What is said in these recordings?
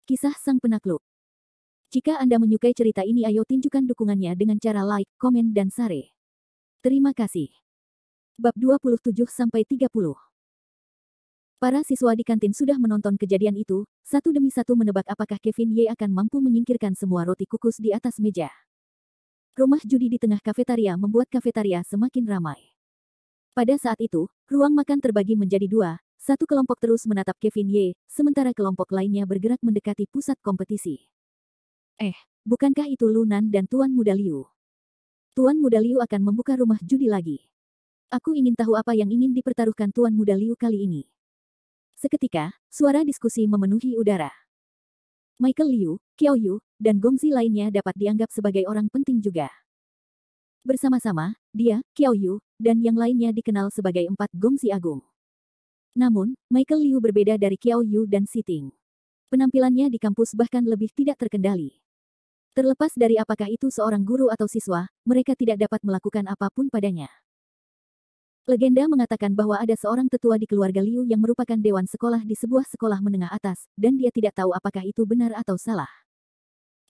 Kisah Sang Penakluk. Jika Anda menyukai cerita ini, ayo tunjukkan dukungannya dengan cara like, komen, dan share. Terima kasih. Bab 27-30. Para siswa di kantin sudah menonton kejadian itu, satu demi satu menebak apakah Kevin Ye akan mampu menyingkirkan semua roti kukus di atas meja. Rumah judi di tengah kafetaria membuat kafetaria semakin ramai. Pada saat itu, ruang makan terbagi menjadi dua, satu kelompok terus menatap Kevin Ye, sementara kelompok lainnya bergerak mendekati pusat kompetisi. Bukankah itu Lunan dan Tuan Muda Liu? Tuan Muda Liu akan membuka rumah judi lagi. Aku ingin tahu apa yang ingin dipertaruhkan Tuan Muda Liu kali ini. Seketika, suara diskusi memenuhi udara. Michael Liu, Qiao Yu, dan Gongzi lainnya dapat dianggap sebagai orang penting juga. Bersama-sama, dia, Qiao Yu, dan yang lainnya dikenal sebagai empat Gongzi Agung. Namun, Michael Liu berbeda dari Qiao Yu dan Si Ting. Penampilannya di kampus bahkan lebih tidak terkendali. Terlepas dari apakah itu seorang guru atau siswa, mereka tidak dapat melakukan apapun padanya. Legenda mengatakan bahwa ada seorang tetua di keluarga Liu yang merupakan dewan sekolah di sebuah sekolah menengah atas, dan dia tidak tahu apakah itu benar atau salah.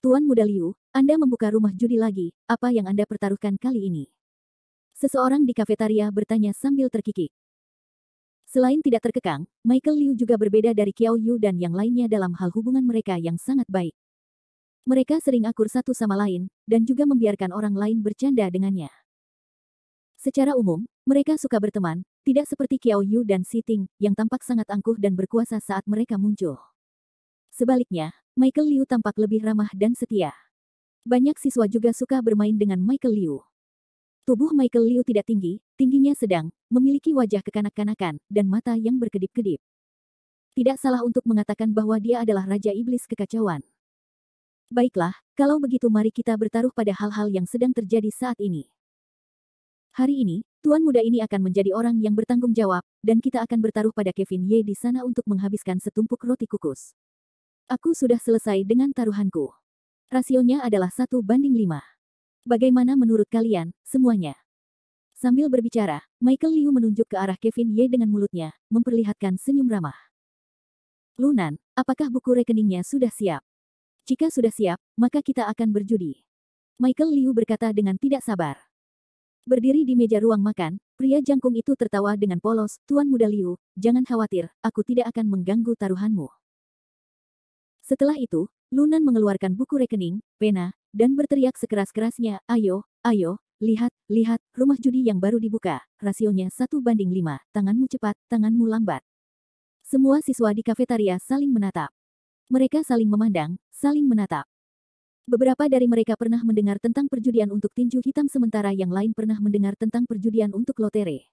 Tuan Muda Liu, Anda membuka rumah judi lagi, apa yang Anda pertaruhkan kali ini? Seseorang di kafetaria bertanya sambil terkikik. Selain tidak terkekang, Michael Liu juga berbeda dari Qiao Yu dan yang lainnya dalam hal hubungan mereka yang sangat baik. Mereka sering akur satu sama lain, dan juga membiarkan orang lain bercanda dengannya. Secara umum, mereka suka berteman, tidak seperti Qiao Yu dan Si Ting, yang tampak sangat angkuh dan berkuasa saat mereka muncul. Sebaliknya, Michael Liu tampak lebih ramah dan setia. Banyak siswa juga suka bermain dengan Michael Liu. Tubuh Michael Liu tidak tinggi, tingginya sedang, memiliki wajah kekanak-kanakan, dan mata yang berkedip-kedip. Tidak salah untuk mengatakan bahwa dia adalah Raja Iblis Kekacauan. Baiklah, kalau begitu mari kita bertaruh pada hal-hal yang sedang terjadi saat ini. Hari ini, Tuan Muda ini akan menjadi orang yang bertanggung jawab, dan kita akan bertaruh pada Kevin Ye di sana untuk menghabiskan setumpuk roti kukus. Aku sudah selesai dengan taruhanku. Rasionya adalah 1:5. Bagaimana menurut kalian, semuanya? Sambil berbicara, Michael Liu menunjuk ke arah Kevin Ye dengan mulutnya, memperlihatkan senyum ramah. Lunan, apakah buku rekeningnya sudah siap? Jika sudah siap, maka kita akan berjudi. Michael Liu berkata dengan tidak sabar. Berdiri di meja ruang makan, pria jangkung itu tertawa dengan polos, Tuan Muda Liu, jangan khawatir, aku tidak akan mengganggu taruhanmu. Setelah itu, Lunan mengeluarkan buku rekening, pena, dan berteriak sekeras-kerasnya, ayo, lihat, rumah judi yang baru dibuka, rasionya 1:5, tanganmu cepat, tanganmu lambat. Semua siswa di kafetaria saling menatap. Mereka saling memandang, saling menatap. Beberapa dari mereka pernah mendengar tentang perjudian untuk tinju hitam sementara yang lain pernah mendengar tentang perjudian untuk lotere.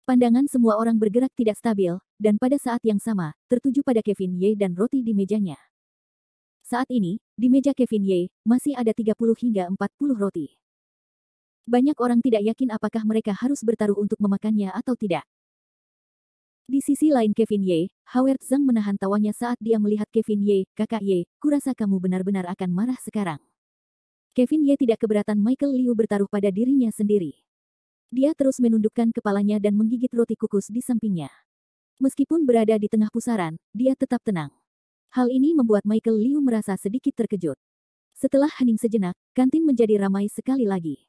Pandangan semua orang bergerak tidak stabil, dan pada saat yang sama, tertuju pada Kevin Ye dan roti di mejanya. Saat ini, di meja Kevin Ye, masih ada 30 hingga 40 roti. Banyak orang tidak yakin apakah mereka harus bertaruh untuk memakannya atau tidak. Di sisi lain Kevin Ye, Howard Zhang menahan tawanya saat dia melihat Kevin Ye, kakak Ye, kurasa kamu benar-benar akan marah sekarang. Kevin Ye tidak keberatan Michael Liu bertaruh pada dirinya sendiri. Dia terus menundukkan kepalanya dan menggigit roti kukus di sampingnya. Meskipun berada di tengah pusaran, dia tetap tenang. Hal ini membuat Michael Liu merasa sedikit terkejut. Setelah hening sejenak, kantin menjadi ramai sekali lagi.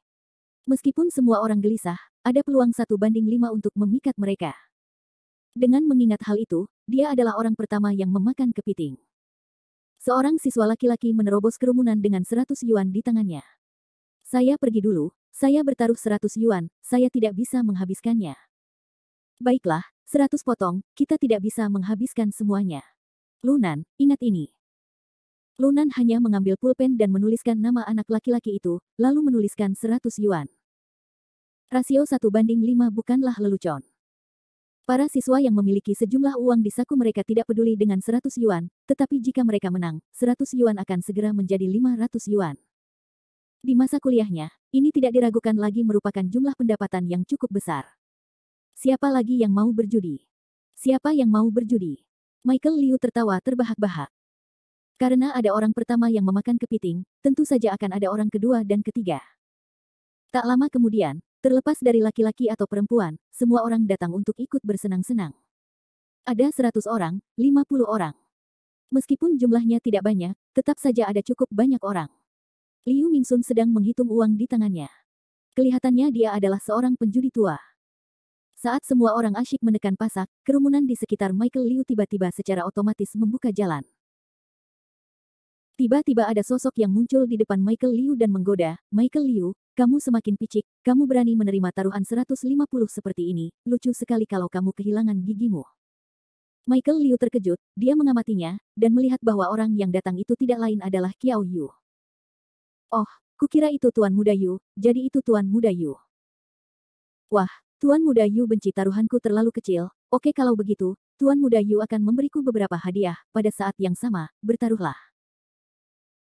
Meskipun semua orang gelisah, ada peluang 1:5 untuk memikat mereka. Dengan mengingat hal itu, dia adalah orang pertama yang memakan kepiting. Seorang siswa laki-laki menerobos kerumunan dengan 100 yuan di tangannya. Saya pergi dulu, saya bertaruh 100 yuan, saya tidak bisa menghabiskannya. Baiklah, 100 potong, kita tidak bisa menghabiskan semuanya. Lunan, ingat ini. Lunan hanya mengambil pulpen dan menuliskan nama anak laki-laki itu, lalu menuliskan 100 yuan. Rasio 1:5 bukanlah lelucon. Para siswa yang memiliki sejumlah uang di saku mereka tidak peduli dengan 100 yuan, tetapi jika mereka menang, 100 yuan akan segera menjadi 500 yuan. Di masa kuliahnya, ini tidak diragukan lagi merupakan jumlah pendapatan yang cukup besar. Siapa lagi yang mau berjudi? Siapa yang mau berjudi? Michael Liu tertawa terbahak-bahak. Karena ada orang pertama yang memakan kepiting, tentu saja akan ada orang kedua dan ketiga. Tak lama kemudian, terlepas dari laki-laki atau perempuan, semua orang datang untuk ikut bersenang-senang. Ada 100 orang, 50 orang. Meskipun jumlahnya tidak banyak, tetap saja ada cukup banyak orang. Liu Mingsun sedang menghitung uang di tangannya. Kelihatannya dia adalah seorang penjudi tua. Saat semua orang asyik menekan pasak, kerumunan di sekitar Michael Liu tiba-tiba secara otomatis membuka jalan. Tiba-tiba ada sosok yang muncul di depan Michael Liu dan menggoda, "Michael Liu, kamu semakin picik, kamu berani menerima taruhan 150 seperti ini, lucu sekali kalau kamu kehilangan gigimu." Michael Liu terkejut, dia mengamatinya, dan melihat bahwa orang yang datang itu tidak lain adalah Qiao Yu. "Oh, kukira itu Tuan Muda Yu, jadi itu Tuan Muda Yu." "Wah, Tuan Muda Yu benci taruhanku terlalu kecil, oke kalau begitu, Tuan Muda Yu akan memberiku beberapa hadiah, pada saat yang sama, bertaruhlah."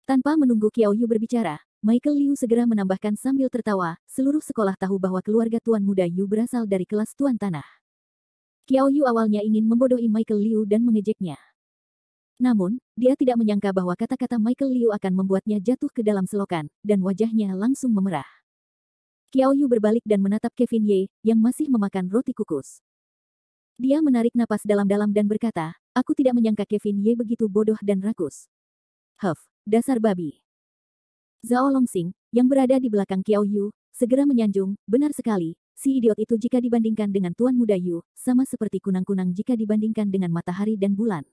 Tanpa menunggu Qiao Yu berbicara, Michael Liu segera menambahkan sambil tertawa, seluruh sekolah tahu bahwa keluarga Tuan Muda Yu berasal dari kelas Tuan Tanah. Qiao Yu awalnya ingin membodohi Michael Liu dan mengejeknya. Namun, dia tidak menyangka bahwa kata-kata Michael Liu akan membuatnya jatuh ke dalam selokan, dan wajahnya langsung memerah. Qiao Yu berbalik dan menatap Kevin Ye, yang masih memakan roti kukus. Dia menarik napas dalam-dalam dan berkata, "Aku tidak menyangka Kevin Ye begitu bodoh dan rakus. Dasar babi." Zhao Longxing, yang berada di belakang Qiao Yu, segera menyanjung, "Benar sekali, si idiot itu jika dibandingkan dengan Tuan Muda Yu, sama seperti kunang-kunang jika dibandingkan dengan matahari dan bulan."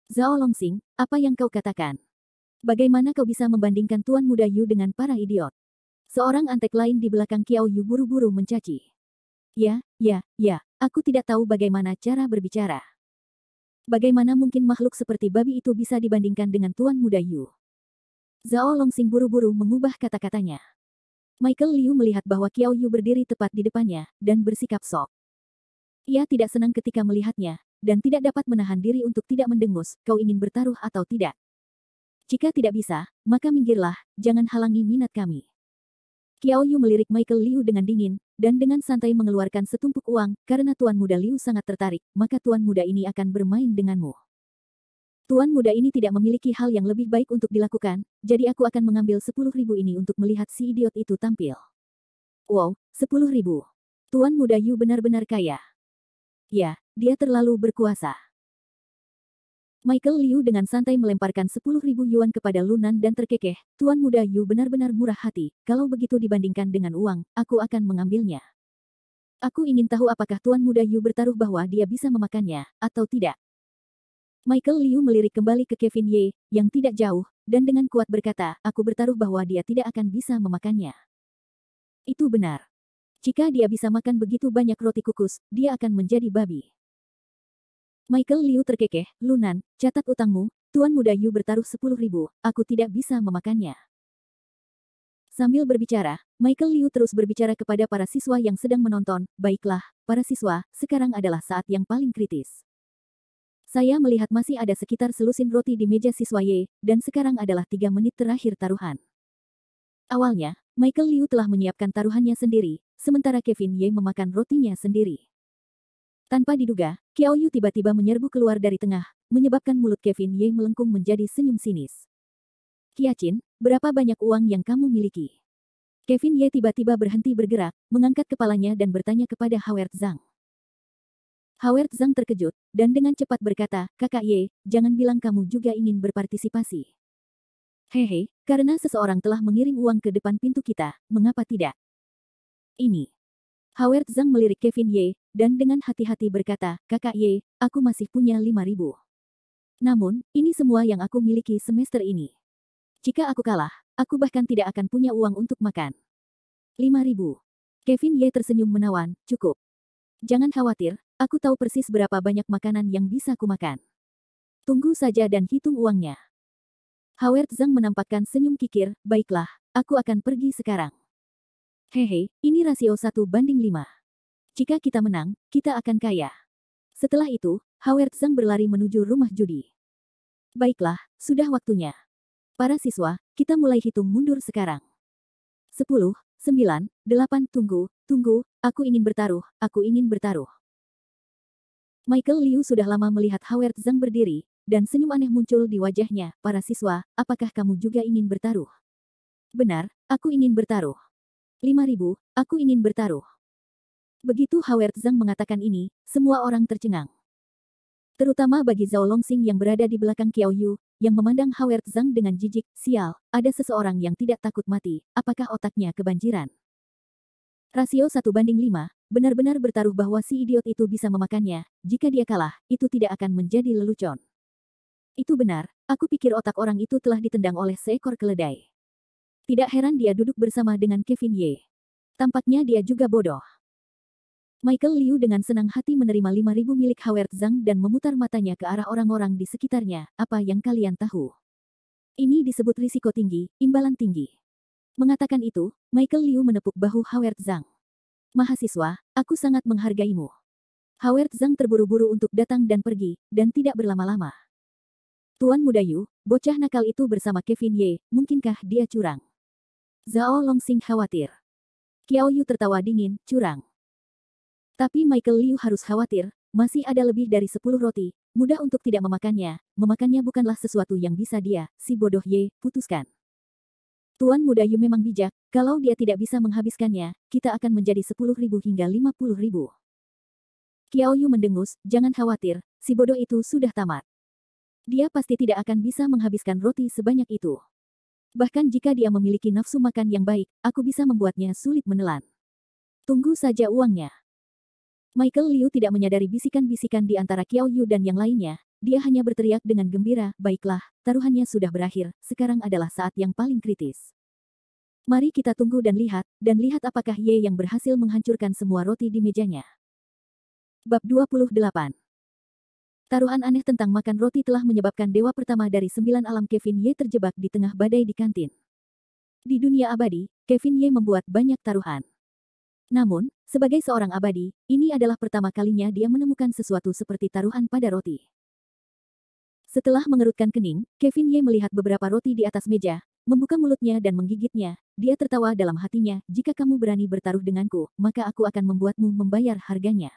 "Zhao Longxing, apa yang kau katakan? Bagaimana kau bisa membandingkan Tuan Muda Yu dengan para idiot?" Seorang antek lain di belakang Qiao Yu buru-buru mencaci. Ya, aku tidak tahu bagaimana cara berbicara. Bagaimana mungkin makhluk seperti babi itu bisa dibandingkan dengan Tuan Muda Yu?" Zhao Longxing buru-buru mengubah kata-katanya. Michael Liu melihat bahwa Qiao Yu berdiri tepat di depannya, dan bersikap sok. Ia tidak senang ketika melihatnya, dan tidak dapat menahan diri untuk tidak mendengus, "Kau ingin bertaruh atau tidak? Jika tidak bisa, maka minggirlah, jangan halangi minat kami." Qiao Yu melirik Michael Liu dengan dingin, dan dengan santai mengeluarkan setumpuk uang, "Karena Tuan Muda Liu sangat tertarik, maka Tuan Muda ini akan bermain denganmu. Tuan Muda ini tidak memiliki hal yang lebih baik untuk dilakukan, jadi aku akan mengambil 10.000 ini untuk melihat si idiot itu tampil." Wow, 10.000. Tuan Muda Yu benar-benar kaya. Ya, dia terlalu berkuasa. Michael Liu dengan santai melemparkan 10.000 yuan kepada Lunan dan terkekeh, "Tuan Muda Yu benar-benar murah hati, kalau begitu dibandingkan dengan uang, aku akan mengambilnya. Aku ingin tahu apakah Tuan Muda Yu bertaruh bahwa dia bisa memakannya, atau tidak." Michael Liu melirik kembali ke Kevin Ye, yang tidak jauh, dan dengan kuat berkata, "Aku bertaruh bahwa dia tidak akan bisa memakannya." Itu benar. Jika dia bisa makan begitu banyak roti kukus, dia akan menjadi babi. Michael Liu terkekeh, "Lunan, catat utangmu, Tuan Muda Yu bertaruh 10.000, aku tidak bisa memakannya." Sambil berbicara, Michael Liu terus berbicara kepada para siswa yang sedang menonton, "Baiklah, para siswa, sekarang adalah saat yang paling kritis. Saya melihat masih ada sekitar selusin roti di meja siswa Y, dan sekarang adalah 3 menit terakhir taruhan." Awalnya, Michael Liu telah menyiapkan taruhannya sendiri, sementara Kevin Ye memakan rotinya sendiri. Tanpa diduga, Qiao Yu tiba-tiba menyerbu keluar dari tengah, menyebabkan mulut Kevin Ye melengkung menjadi senyum sinis. "Qiaqin, berapa banyak uang yang kamu miliki?" Kevin Ye tiba-tiba berhenti bergerak, mengangkat kepalanya dan bertanya kepada Howard Zhang. Howard Zhang terkejut, dan dengan cepat berkata, "Kakak Ye, jangan bilang kamu juga ingin berpartisipasi." "Hehe, karena seseorang telah mengirim uang ke depan pintu kita, mengapa tidak? Ini." Howard Zhang melirik Kevin Ye, dan dengan hati-hati berkata, "Kakak Ye, aku masih punya 5.000. Namun, ini semua yang aku miliki semester ini. Jika aku kalah, aku bahkan tidak akan punya uang untuk makan." 5.000. Kevin Ye tersenyum menawan, "Cukup. Jangan khawatir, aku tahu persis berapa banyak makanan yang bisa kumakan. Tunggu saja dan hitung uangnya." Howard Zhang menampakkan senyum kikir, "Baiklah, aku akan pergi sekarang. Hehe, ini rasio 1:5. Jika kita menang, kita akan kaya." Setelah itu, Howard Zhang berlari menuju rumah judi. "Baiklah, sudah waktunya. Para siswa, kita mulai hitung mundur sekarang. 10, 9, 8, tunggu, aku ingin bertaruh, aku ingin bertaruh." Michael Liu sudah lama melihat Howard Zhang berdiri, dan senyum aneh muncul di wajahnya. "Para siswa, apakah kamu juga ingin bertaruh?" "Benar, aku ingin bertaruh. 5.000, aku ingin bertaruh." Begitu Howard Zhang mengatakan ini, semua orang tercengang. Terutama bagi Zhao Longxing yang berada di belakang Qiao Yu, yang memandang Howard Zhang dengan jijik. Sial, ada seseorang yang tidak takut mati, apakah otaknya kebanjiran? Rasio 1:5, benar-benar bertaruh bahwa si idiot itu bisa memakannya, jika dia kalah, itu tidak akan menjadi lelucon. Itu benar, aku pikir otak orang itu telah ditendang oleh seekor keledai. Tidak heran dia duduk bersama dengan Kevin Ye. Tampaknya dia juga bodoh. Michael Liu dengan senang hati menerima 5.000 milik Howard Zhang dan memutar matanya ke arah orang-orang di sekitarnya. Apa yang kalian tahu? Ini disebut risiko tinggi, imbalan tinggi. Mengatakan itu, Michael Liu menepuk bahu Howard Zhang. Mahasiswa, aku sangat menghargaimu. Howard Zhang terburu-buru untuk datang dan pergi, dan tidak berlama-lama. Tuan Muda Yu, bocah nakal itu bersama Kevin Ye, mungkinkah dia curang? Zhao Longxing khawatir. Qiao Yu tertawa dingin, curang. Tapi Michael Liu harus khawatir, masih ada lebih dari 10 roti, mudah untuk tidak memakannya, memakannya bukanlah sesuatu yang bisa dia, si bodoh Ye, putuskan. Tuan Muda Yu memang bijak, kalau dia tidak bisa menghabiskannya, kita akan menjadi 10.000 hingga 50.000. Qiao Yu mendengus, jangan khawatir, si bodoh itu sudah tamat. Dia pasti tidak akan bisa menghabiskan roti sebanyak itu. Bahkan jika dia memiliki nafsu makan yang baik, aku bisa membuatnya sulit menelan. Tunggu saja uangnya. Michael Liu tidak menyadari bisikan-bisikan di antara Qiao Yu dan yang lainnya, dia hanya berteriak dengan gembira, baiklah, taruhannya sudah berakhir, sekarang adalah saat yang paling kritis. Mari kita tunggu dan lihat apakah Ye yang berhasil menghancurkan semua roti di mejanya. Bab 28. Taruhan aneh tentang makan roti telah menyebabkan dewa pertama dari 9 alam Kevin Ye terjebak di tengah badai di kantin. Di dunia abadi, Kevin Ye membuat banyak taruhan. Namun, sebagai seorang abadi, ini adalah pertama kalinya dia menemukan sesuatu seperti taruhan pada roti. Setelah mengerutkan kening, Kevin Ye melihat beberapa roti di atas meja, membuka mulutnya dan menggigitnya. Dia tertawa dalam hatinya, jika kamu berani bertaruh denganku, maka aku akan membuatmu membayar harganya.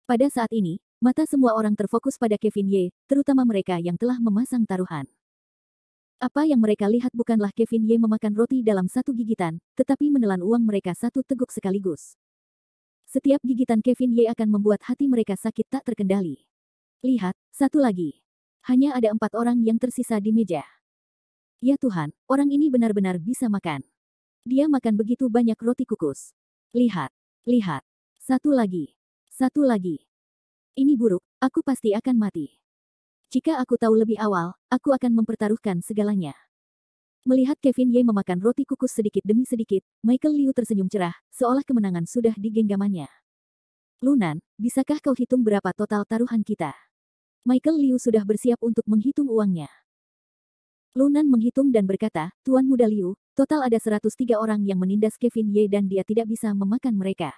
Pada saat ini, mata semua orang terfokus pada Kevin Ye, terutama mereka yang telah memasang taruhan. Apa yang mereka lihat bukanlah Kevin Ye memakan roti dalam satu gigitan, tetapi menelan uang mereka satu teguk sekaligus. Setiap gigitan Kevin Ye akan membuat hati mereka sakit tak terkendali. Lihat, satu lagi. Hanya ada 4 orang yang tersisa di meja. Ya Tuhan, orang ini benar-benar bisa makan. Dia makan begitu banyak roti kukus. Lihat, lihat. Satu lagi. Satu lagi. Ini buruk, aku pasti akan mati. Jika aku tahu lebih awal, aku akan mempertaruhkan segalanya. Melihat Kevin Ye memakan roti kukus sedikit demi sedikit, Michael Liu tersenyum cerah, seolah kemenangan sudah di genggamannya. Lunan, bisakah kau hitung berapa total taruhan kita? Michael Liu sudah bersiap untuk menghitung uangnya. Lunan menghitung dan berkata, Tuan Muda Liu, total ada 103 orang yang menindas Kevin Ye dan dia tidak bisa memakan mereka.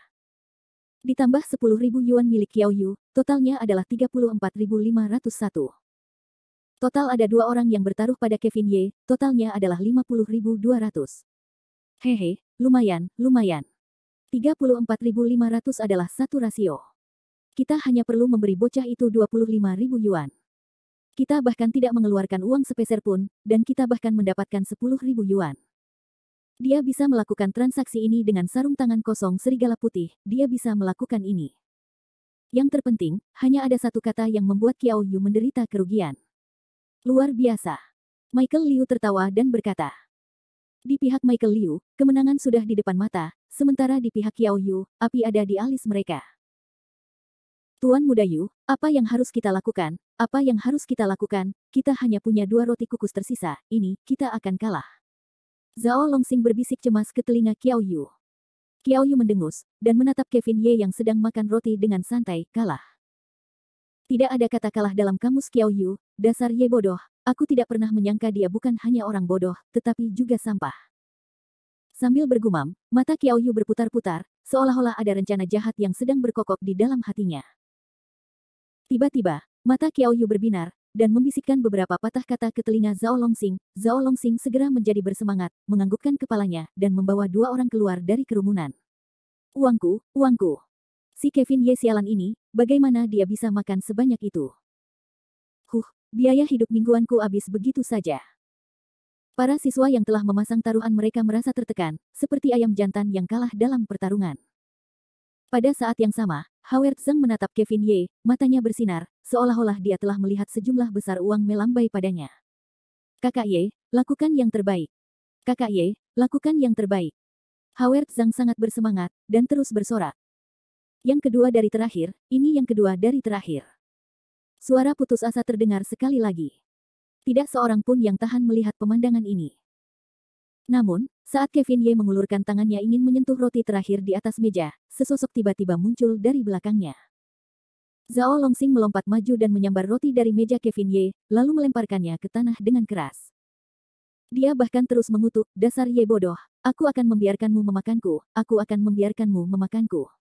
Ditambah 10.000 yuan milik Qiao Yu, totalnya adalah 34.501. Total ada 2 orang yang bertaruh pada Kevin Ye, totalnya adalah 50.200. Hehe, lumayan, lumayan. 34.500 adalah satu rasio. Kita hanya perlu memberi bocah itu 25.000 yuan. Kita bahkan tidak mengeluarkan uang sepeser pun, dan kita bahkan mendapatkan 10.000 yuan. Dia bisa melakukan transaksi ini dengan sarung tangan kosong serigala putih, dia bisa melakukan ini. Yang terpenting, hanya ada satu kata yang membuat Qiao Yu menderita kerugian. Luar biasa. Michael Liu tertawa dan berkata. Di pihak Michael Liu, kemenangan sudah di depan mata, sementara di pihak Qiao Yu, api ada di alis mereka. Tuan Muda Yu, apa yang harus kita lakukan? Apa yang harus kita lakukan? Kita hanya punya 2 roti kukus tersisa, ini, kita akan kalah. Zhao Longxing berbisik cemas ke telinga Qiao Yu. Qiao Yu mendengus, dan menatap Kevin Ye yang sedang makan roti dengan santai, kalah. Tidak ada kata kalah dalam kamus Qiao Yu, dasar Ye bodoh, aku tidak pernah menyangka dia bukan hanya orang bodoh, tetapi juga sampah. Sambil bergumam, mata Qiao Yu berputar-putar, seolah-olah ada rencana jahat yang sedang berkokok di dalam hatinya. Tiba-tiba, mata Qiao Yu berbinar, dan membisikkan beberapa patah kata ke telinga Zhao Longxing. Zhao Longxing segera menjadi bersemangat, menganggukkan kepalanya, dan membawa 2 orang keluar dari kerumunan. Uangku, uangku. Si Kevin Ye sialan ini, bagaimana dia bisa makan sebanyak itu? Biaya hidup mingguanku habis begitu saja. Para siswa yang telah memasang taruhan mereka merasa tertekan, seperti ayam jantan yang kalah dalam pertarungan. Pada saat yang sama, Howard Zhang menatap Kevin Ye, matanya bersinar, seolah-olah dia telah melihat sejumlah besar uang melambai padanya. Kakak Ye, lakukan yang terbaik. Kakak Ye, lakukan yang terbaik. Howard Zhang sangat bersemangat, dan terus bersorak. Yang kedua dari terakhir, ini yang kedua dari terakhir. Suara putus asa terdengar sekali lagi. Tidak seorang pun yang tahan melihat pemandangan ini. Namun, saat Kevin Ye mengulurkan tangannya ingin menyentuh roti terakhir di atas meja, sesosok tiba-tiba muncul dari belakangnya. Zhao Longxing melompat maju dan menyambar roti dari meja Kevin Ye, lalu melemparkannya ke tanah dengan keras. Dia bahkan terus mengutuk, dasar Ye bodoh, aku akan membiarkanmu memakanku, aku akan membiarkanmu memakanku.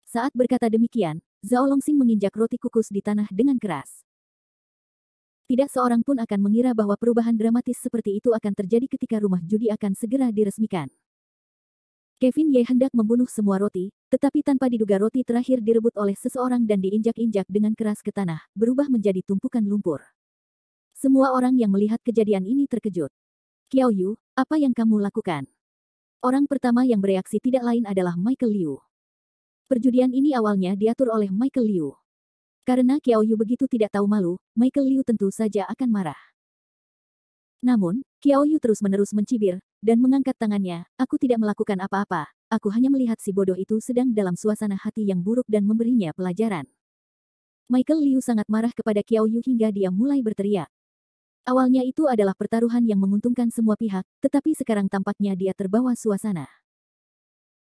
Saat berkata demikian, Zhao Longxing menginjak roti kukus di tanah dengan keras. Tidak seorang pun akan mengira bahwa perubahan dramatis seperti itu akan terjadi ketika rumah judi akan segera diresmikan. Kevin Ye hendak membunuh semua roti, tetapi tanpa diduga roti terakhir direbut oleh seseorang dan diinjak-injak dengan keras ke tanah, berubah menjadi tumpukan lumpur. Semua orang yang melihat kejadian ini terkejut. Qiao Yu, apa yang kamu lakukan? Orang pertama yang bereaksi tidak lain adalah Michael Liu. Perjudian ini awalnya diatur oleh Michael Liu. Karena Qiao Yu begitu tidak tahu malu, Michael Liu tentu saja akan marah. Namun, Qiao Yu terus-menerus mencibir, dan mengangkat tangannya, aku tidak melakukan apa-apa, aku hanya melihat si bodoh itu sedang dalam suasana hati yang buruk dan memberinya pelajaran. Michael Liu sangat marah kepada Qiao Yu hingga dia mulai berteriak. Awalnya itu adalah pertaruhan yang menguntungkan semua pihak, tetapi sekarang tampaknya dia terbawa suasana.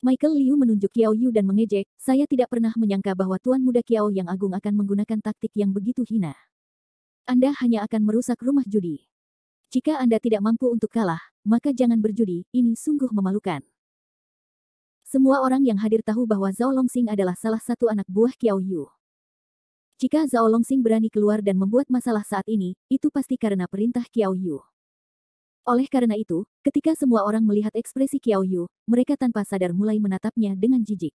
Michael Liu menunjuk Qiao Yu dan mengejek, saya tidak pernah menyangka bahwa Tuan Muda Qiao yang agung akan menggunakan taktik yang begitu hina. Anda hanya akan merusak rumah judi. Jika Anda tidak mampu untuk kalah, maka jangan berjudi, ini sungguh memalukan. Semua orang yang hadir tahu bahwa Zhao Longxing adalah salah satu anak buah Qiao Yu. Jika Zhao Longxing berani keluar dan membuat masalah saat ini, itu pasti karena perintah Qiao Yu. Oleh karena itu, ketika semua orang melihat ekspresi Qiao Yu, mereka tanpa sadar mulai menatapnya dengan jijik.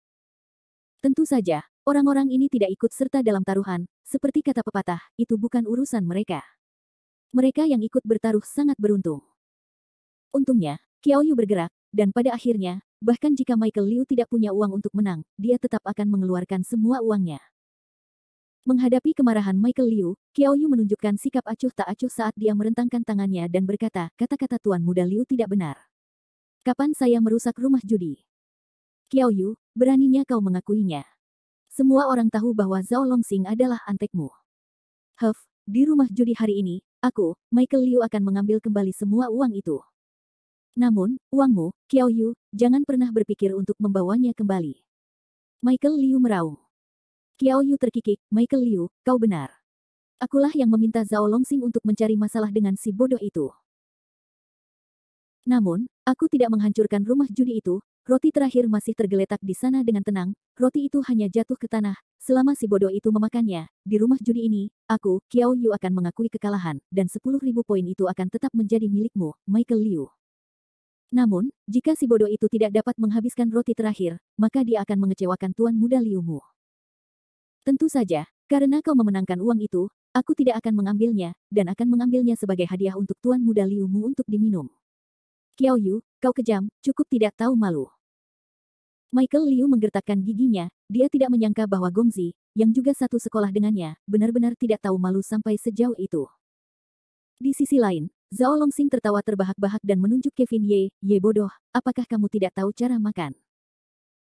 Tentu saja, orang-orang ini tidak ikut serta dalam taruhan, seperti kata pepatah, itu bukan urusan mereka. Mereka yang ikut bertaruh sangat beruntung. Untungnya, Qiao Yu bergerak, dan pada akhirnya, bahkan jika Michael Liu tidak punya uang untuk menang, dia tetap akan mengeluarkan semua uangnya. Menghadapi kemarahan Michael Liu, Qiao Yu menunjukkan sikap acuh tak acuh saat dia merentangkan tangannya dan berkata, kata-kata Tuan Muda Liu tidak benar. Kapan saya merusak rumah judi? Qiao Yu, beraninya kau mengakuinya. Semua orang tahu bahwa Zhao Longxing adalah antekmu. Di rumah judi hari ini, aku, Michael Liu akan mengambil kembali semua uang itu. Namun, uangmu, Qiao Yu, jangan pernah berpikir untuk membawanya kembali. Michael Liu meraung. Qiao Yu terkikik, Michael Liu, kau benar. Akulah yang meminta Zhao Longxing untuk mencari masalah dengan si bodoh itu. Namun, aku tidak menghancurkan rumah judi itu, roti terakhir masih tergeletak di sana dengan tenang, roti itu hanya jatuh ke tanah, selama si bodoh itu memakannya, di rumah judi ini, aku, Qiao Yu akan mengakui kekalahan, dan 10.000 poin itu akan tetap menjadi milikmu, Michael Liu. Namun, jika si bodoh itu tidak dapat menghabiskan roti terakhir, maka dia akan mengecewakan Tuan Muda Liu-mu. Tentu saja, karena kau memenangkan uang itu, aku tidak akan mengambilnya, dan akan mengambilnya sebagai hadiah untuk Tuan Muda Liu-mu untuk diminum. Qiao Yu, kau kejam, cukup tidak tahu malu. Michael Liu menggertakkan giginya, dia tidak menyangka bahwa Gongzi, yang juga satu sekolah dengannya, benar-benar tidak tahu malu sampai sejauh itu. Di sisi lain, Zhao Longxing tertawa terbahak-bahak dan menunjuk Kevin Ye bodoh, apakah kamu tidak tahu cara makan?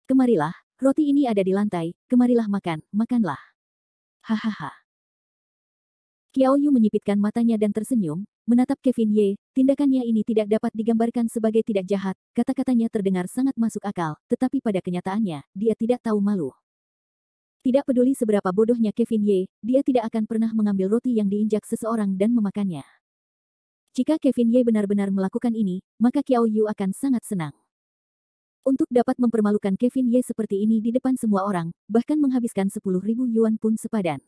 Kemarilah, roti ini ada di lantai, kemarilah makan, makanlah. Hahaha. Qiao Yu menyipitkan matanya dan tersenyum, menatap Kevin Ye, tindakannya ini tidak dapat digambarkan sebagai tidak jahat, kata-katanya terdengar sangat masuk akal, tetapi pada kenyataannya, dia tidak tahu malu. Tidak peduli seberapa bodohnya Kevin Ye, dia tidak akan pernah mengambil roti yang diinjak seseorang dan memakannya. Jika Kevin Ye benar-benar melakukan ini, maka Qiao Yu akan sangat senang. Untuk dapat mempermalukan Kevin Ye seperti ini di depan semua orang, bahkan menghabiskan 10.000 yuan pun sepadan.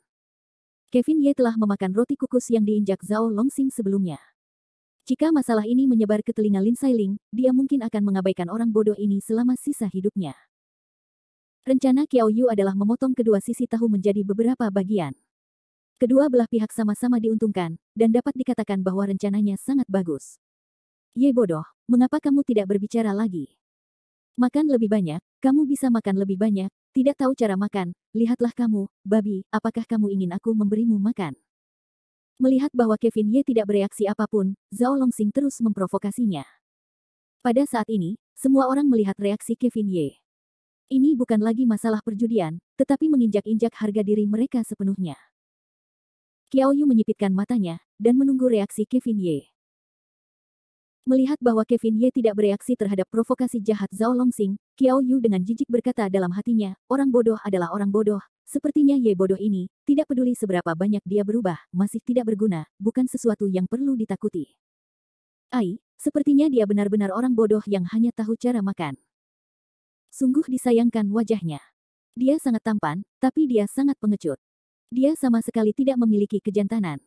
Kevin Ye telah memakan roti kukus yang diinjak Zhao Longxing sebelumnya. Jika masalah ini menyebar ke telinga Lin Sailing, dia mungkin akan mengabaikan orang bodoh ini selama sisa hidupnya. Rencana Qiao Yu adalah memotong kedua sisi tahu menjadi beberapa bagian. Kedua belah pihak sama-sama diuntungkan, dan dapat dikatakan bahwa rencananya sangat bagus. Ye bodoh, mengapa kamu tidak berbicara lagi? Makan lebih banyak, kamu bisa makan lebih banyak, tidak tahu cara makan, lihatlah kamu, babi, apakah kamu ingin aku memberimu makan? Melihat bahwa Kevin Ye tidak bereaksi apapun, Zhao Longsing terus memprovokasinya. Pada saat ini, semua orang melihat reaksi Kevin Ye. Ini bukan lagi masalah perjudian, tetapi menginjak-injak harga diri mereka sepenuhnya. Qiao Yu menyipitkan matanya, dan menunggu reaksi Kevin Ye. Melihat bahwa Kevin Ye tidak bereaksi terhadap provokasi jahat Zhao Longsing, Qiao Yu dengan jijik berkata dalam hatinya, orang bodoh adalah orang bodoh, sepertinya Ye bodoh ini, tidak peduli seberapa banyak dia berubah, masih tidak berguna, bukan sesuatu yang perlu ditakuti. Ai, sepertinya dia benar-benar orang bodoh yang hanya tahu cara makan. Sungguh disayangkan wajahnya. Dia sangat tampan, tapi dia sangat pengecut. Dia sama sekali tidak memiliki kejantanan.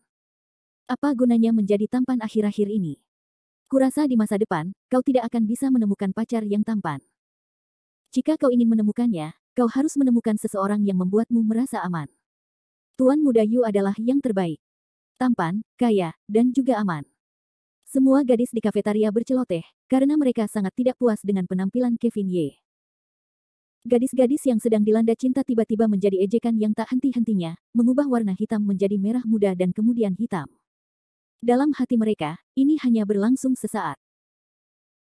Apa gunanya menjadi tampan akhir-akhir ini? Kurasa di masa depan, kau tidak akan bisa menemukan pacar yang tampan. Jika kau ingin menemukannya, kau harus menemukan seseorang yang membuatmu merasa aman. Tuan Muda Yu adalah yang terbaik. Tampan, kaya, dan juga aman. Semua gadis di kafetaria berceloteh, karena mereka sangat tidak puas dengan penampilan Kevin Ye. Gadis-gadis yang sedang dilanda cinta tiba-tiba menjadi ejekan yang tak henti-hentinya, mengubah warna hitam menjadi merah muda dan kemudian hitam. Dalam hati mereka, ini hanya berlangsung sesaat.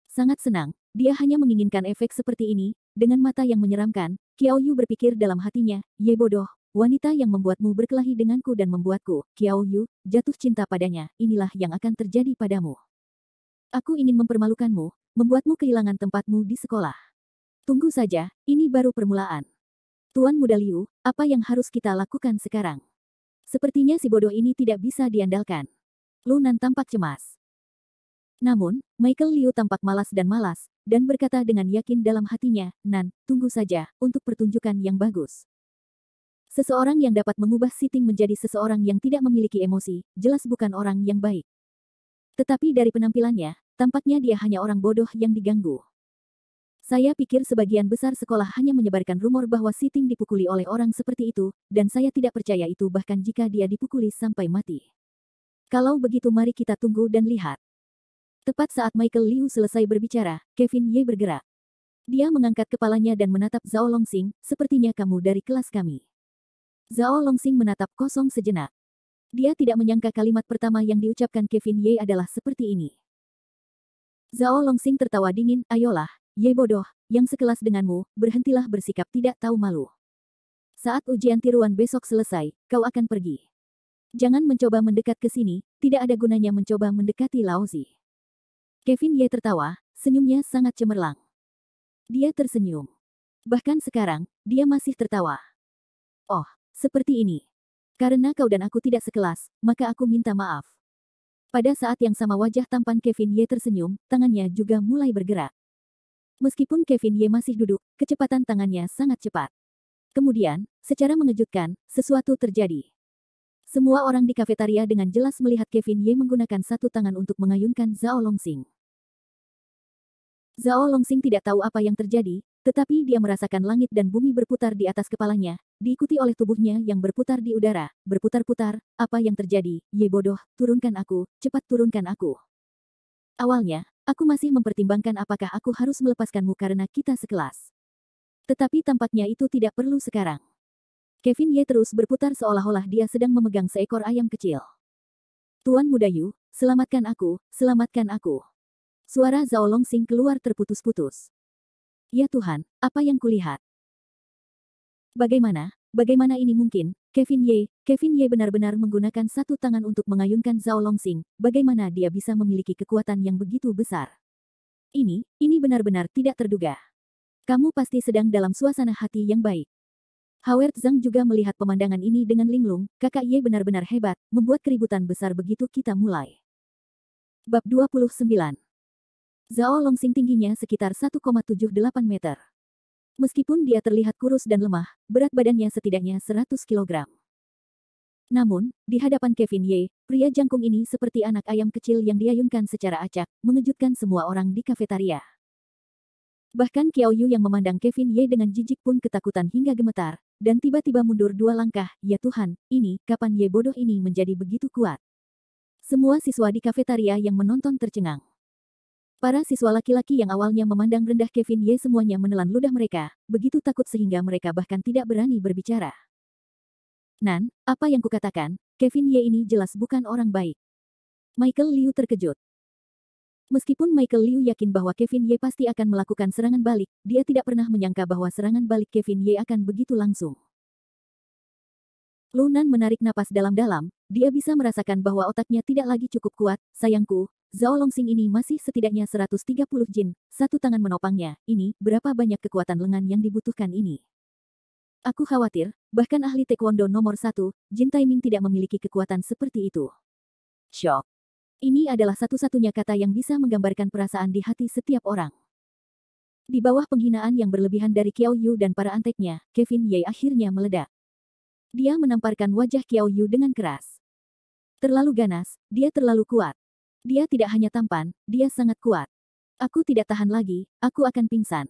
Sangat senang, dia hanya menginginkan efek seperti ini, dengan mata yang menyeramkan, Qiao Yu berpikir dalam hatinya, Ye bodoh, wanita yang membuatmu berkelahi denganku dan membuatku, Qiao Yu, jatuh cinta padanya, inilah yang akan terjadi padamu. Aku ingin mempermalukanmu, membuatmu kehilangan tempatmu di sekolah. Tunggu saja, ini baru permulaan. Tuan Muda Liu, apa yang harus kita lakukan sekarang? Sepertinya si bodoh ini tidak bisa diandalkan. Lu Nan tampak cemas. Namun, Michael Liu tampak malas dan berkata dengan yakin dalam hatinya, Nan, tunggu saja, untuk pertunjukan yang bagus. Seseorang yang dapat mengubah Siting menjadi seseorang yang tidak memiliki emosi, jelas bukan orang yang baik. Tetapi dari penampilannya, tampaknya dia hanya orang bodoh yang diganggu. Saya pikir sebagian besar sekolah hanya menyebarkan rumor bahwa Siting dipukuli oleh orang seperti itu, dan saya tidak percaya itu bahkan jika dia dipukuli sampai mati. Kalau begitu mari kita tunggu dan lihat. Tepat saat Michael Liu selesai berbicara, Kevin Ye bergerak. Dia mengangkat kepalanya dan menatap Zhao Longsing, sepertinya kamu dari kelas kami. Zhao Longsing menatap kosong sejenak. Dia tidak menyangka kalimat pertama yang diucapkan Kevin Ye adalah seperti ini. Zhao Longsing tertawa dingin, ayolah, Ye bodoh, yang sekelas denganmu, berhentilah bersikap tidak tahu malu. Saat ujian tiruan besok selesai, kau akan pergi. Jangan mencoba mendekat ke sini, tidak ada gunanya mencoba mendekati Laozi. Kevin Ye tertawa, senyumnya sangat cemerlang. Dia tersenyum. Bahkan sekarang, dia masih tertawa. Oh, seperti ini. Karena kau dan aku tidak sekelas, maka aku minta maaf. Pada saat yang sama wajah tampan Kevin Ye tersenyum, tangannya juga mulai bergerak. Meskipun Kevin Ye masih duduk, kecepatan tangannya sangat cepat. Kemudian, secara mengejutkan, sesuatu terjadi. Semua orang di kafetaria dengan jelas melihat Kevin Ye menggunakan satu tangan untuk mengayunkan Zhao Longsing. Zhao Longsing tidak tahu apa yang terjadi, tetapi dia merasakan langit dan bumi berputar di atas kepalanya, diikuti oleh tubuhnya yang berputar di udara, berputar-putar, apa yang terjadi, Ye bodoh, turunkan aku, cepat turunkan aku. Awalnya, aku masih mempertimbangkan apakah aku harus melepaskanmu karena kita sekelas. Tetapi tampaknya itu tidak perlu sekarang. Kevin Ye terus berputar seolah-olah dia sedang memegang seekor ayam kecil. Tuan Muda Yu, selamatkan aku, selamatkan aku. Suara Zhao Longsing keluar terputus-putus. Ya Tuhan, apa yang kulihat? Bagaimana ini mungkin? Kevin Ye benar-benar menggunakan satu tangan untuk mengayunkan Zhao Longsing. Bagaimana dia bisa memiliki kekuatan yang begitu besar? Ini benar-benar tidak terduga. Kamu pasti sedang dalam suasana hati yang baik. Howard Zhang juga melihat pemandangan ini dengan linglung, kakak Ye benar-benar hebat, membuat keributan besar begitu kita mulai. Bab 29. Zhao Longsing tingginya sekitar 1,78 meter. Meskipun dia terlihat kurus dan lemah, berat badannya setidaknya 100 kilogram. Namun, di hadapan Kevin Ye, pria jangkung ini seperti anak ayam kecil yang diayunkan secara acak, mengejutkan semua orang di kafetaria. Bahkan Qiao Yu yang memandang Kevin Ye dengan jijik pun ketakutan hingga gemetar, dan tiba-tiba mundur 2 langkah, ya Tuhan, kapan Ye bodoh ini menjadi begitu kuat? Semua siswa di kafetaria yang menonton tercengang. Para siswa laki-laki yang awalnya memandang rendah Kevin Ye semuanya menelan ludah mereka, begitu takut sehingga mereka bahkan tidak berani berbicara. Nan, apa yang kukatakan, Kevin Ye ini jelas bukan orang baik. Michael Liu terkejut. Meskipun Michael Liu yakin bahwa Kevin Ye pasti akan melakukan serangan balik, dia tidak pernah menyangka bahwa serangan balik Kevin Ye akan begitu langsung. Lu Nan menarik napas dalam-dalam, dia bisa merasakan bahwa otaknya tidak lagi cukup kuat. Sayangku, Zhao Longsing ini masih setidaknya 130 jin, satu tangan menopangnya. Ini, berapa banyak kekuatan lengan yang dibutuhkan ini? Aku khawatir, bahkan ahli taekwondo nomor 1, Jin Taiming tidak memiliki kekuatan seperti itu. Shock. Ini adalah satu-satunya kata yang bisa menggambarkan perasaan di hati setiap orang. Di bawah penghinaan yang berlebihan dari Qiao Yu dan para anteknya, Kevin Ye akhirnya meledak. Dia menamparkan wajah Qiao Yu dengan keras. Terlalu ganas, dia terlalu kuat. Dia tidak hanya tampan, dia sangat kuat. Aku tidak tahan lagi, aku akan pingsan.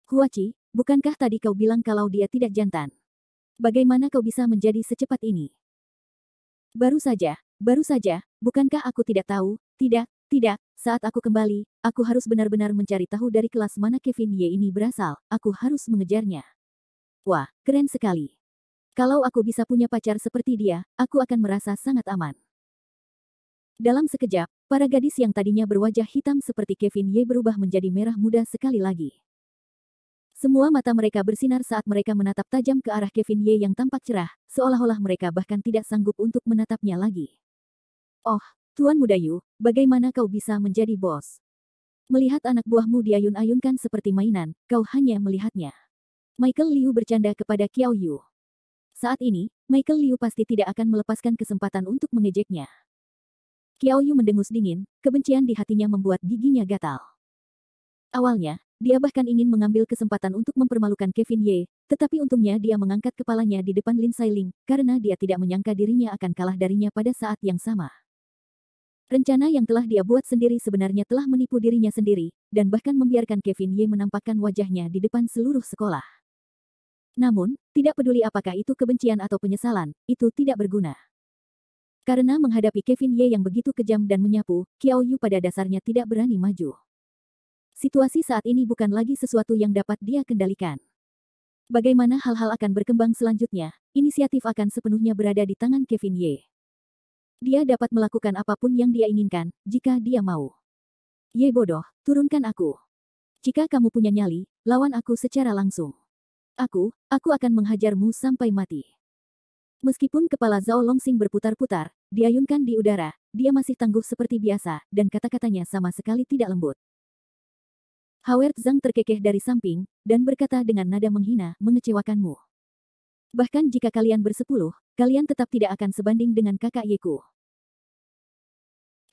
Huachi, bukankah tadi kau bilang kalau dia tidak jantan? Bagaimana kau bisa menjadi secepat ini? Baru saja, bukankah aku tidak tahu? Tidak, saat aku kembali, aku harus benar-benar mencari tahu dari kelas mana Kevin Ye ini berasal, aku harus mengejarnya. Wah, keren sekali. Kalau aku bisa punya pacar seperti dia, aku akan merasa sangat aman. Dalam sekejap, para gadis yang tadinya berwajah hitam seperti Kevin Ye berubah menjadi merah muda sekali lagi. Semua mata mereka bersinar saat mereka menatap tajam ke arah Kevin Ye yang tampak cerah, seolah-olah mereka bahkan tidak sanggup untuk menatapnya lagi. Oh, Tuan Muda Yu, bagaimana kau bisa menjadi bos? Melihat anak buahmu diayun-ayunkan seperti mainan, kau hanya melihatnya. Michael Liu bercanda kepada Qiao Yu. Saat ini, Michael Liu pasti tidak akan melepaskan kesempatan untuk mengejeknya. Qiao Yu mendengus dingin, kebencian di hatinya membuat giginya gatal. Awalnya, dia bahkan ingin mengambil kesempatan untuk mempermalukan Kevin Ye, tetapi untungnya dia mengangkat kepalanya di depan Lin Sailing, karena dia tidak menyangka dirinya akan kalah darinya pada saat yang sama. Rencana yang telah dia buat sendiri sebenarnya telah menipu dirinya sendiri, dan bahkan membiarkan Kevin Ye menampakkan wajahnya di depan seluruh sekolah. Namun, tidak peduli apakah itu kebencian atau penyesalan, itu tidak berguna. Karena menghadapi Kevin Ye yang begitu kejam dan menyapu, Qiao Yu pada dasarnya tidak berani maju. Situasi saat ini bukan lagi sesuatu yang dapat dia kendalikan. Bagaimana hal-hal akan berkembang selanjutnya, inisiatif akan sepenuhnya berada di tangan Kevin Ye. Dia dapat melakukan apapun yang dia inginkan, jika dia mau. Ye bodoh, turunkan aku. Jika kamu punya nyali, lawan aku secara langsung. Aku akan menghajarmu sampai mati. Meskipun kepala Zhao Longsing berputar-putar, diayunkan di udara, dia masih tangguh seperti biasa, dan kata-katanya sama sekali tidak lembut. Howard Zhang terkekeh dari samping, dan berkata dengan nada menghina, mengecewakanmu. Bahkan jika kalian bersepuluh, kalian tetap tidak akan sebanding dengan kakak Yeku.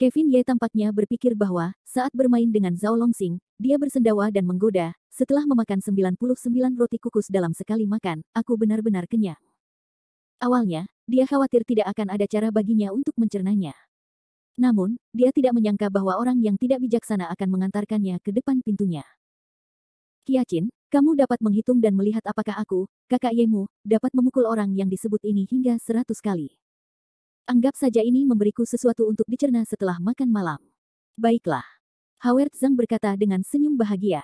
Kevin Ye tampaknya berpikir bahwa, saat bermain dengan Zhao Longsing, dia bersendawa dan menggoda, setelah memakan 99 roti kukus dalam sekali makan, aku benar-benar kenyang. Awalnya, dia khawatir tidak akan ada cara baginya untuk mencernanya. Namun, dia tidak menyangka bahwa orang yang tidak bijaksana akan mengantarkannya ke depan pintunya. Qiaqin, kamu dapat menghitung dan melihat apakah aku, kakak Yemu, dapat memukul orang yang disebut ini hingga 100 kali. Anggap saja ini memberiku sesuatu untuk dicerna setelah makan malam. Baiklah. Howard Zhang berkata dengan senyum bahagia.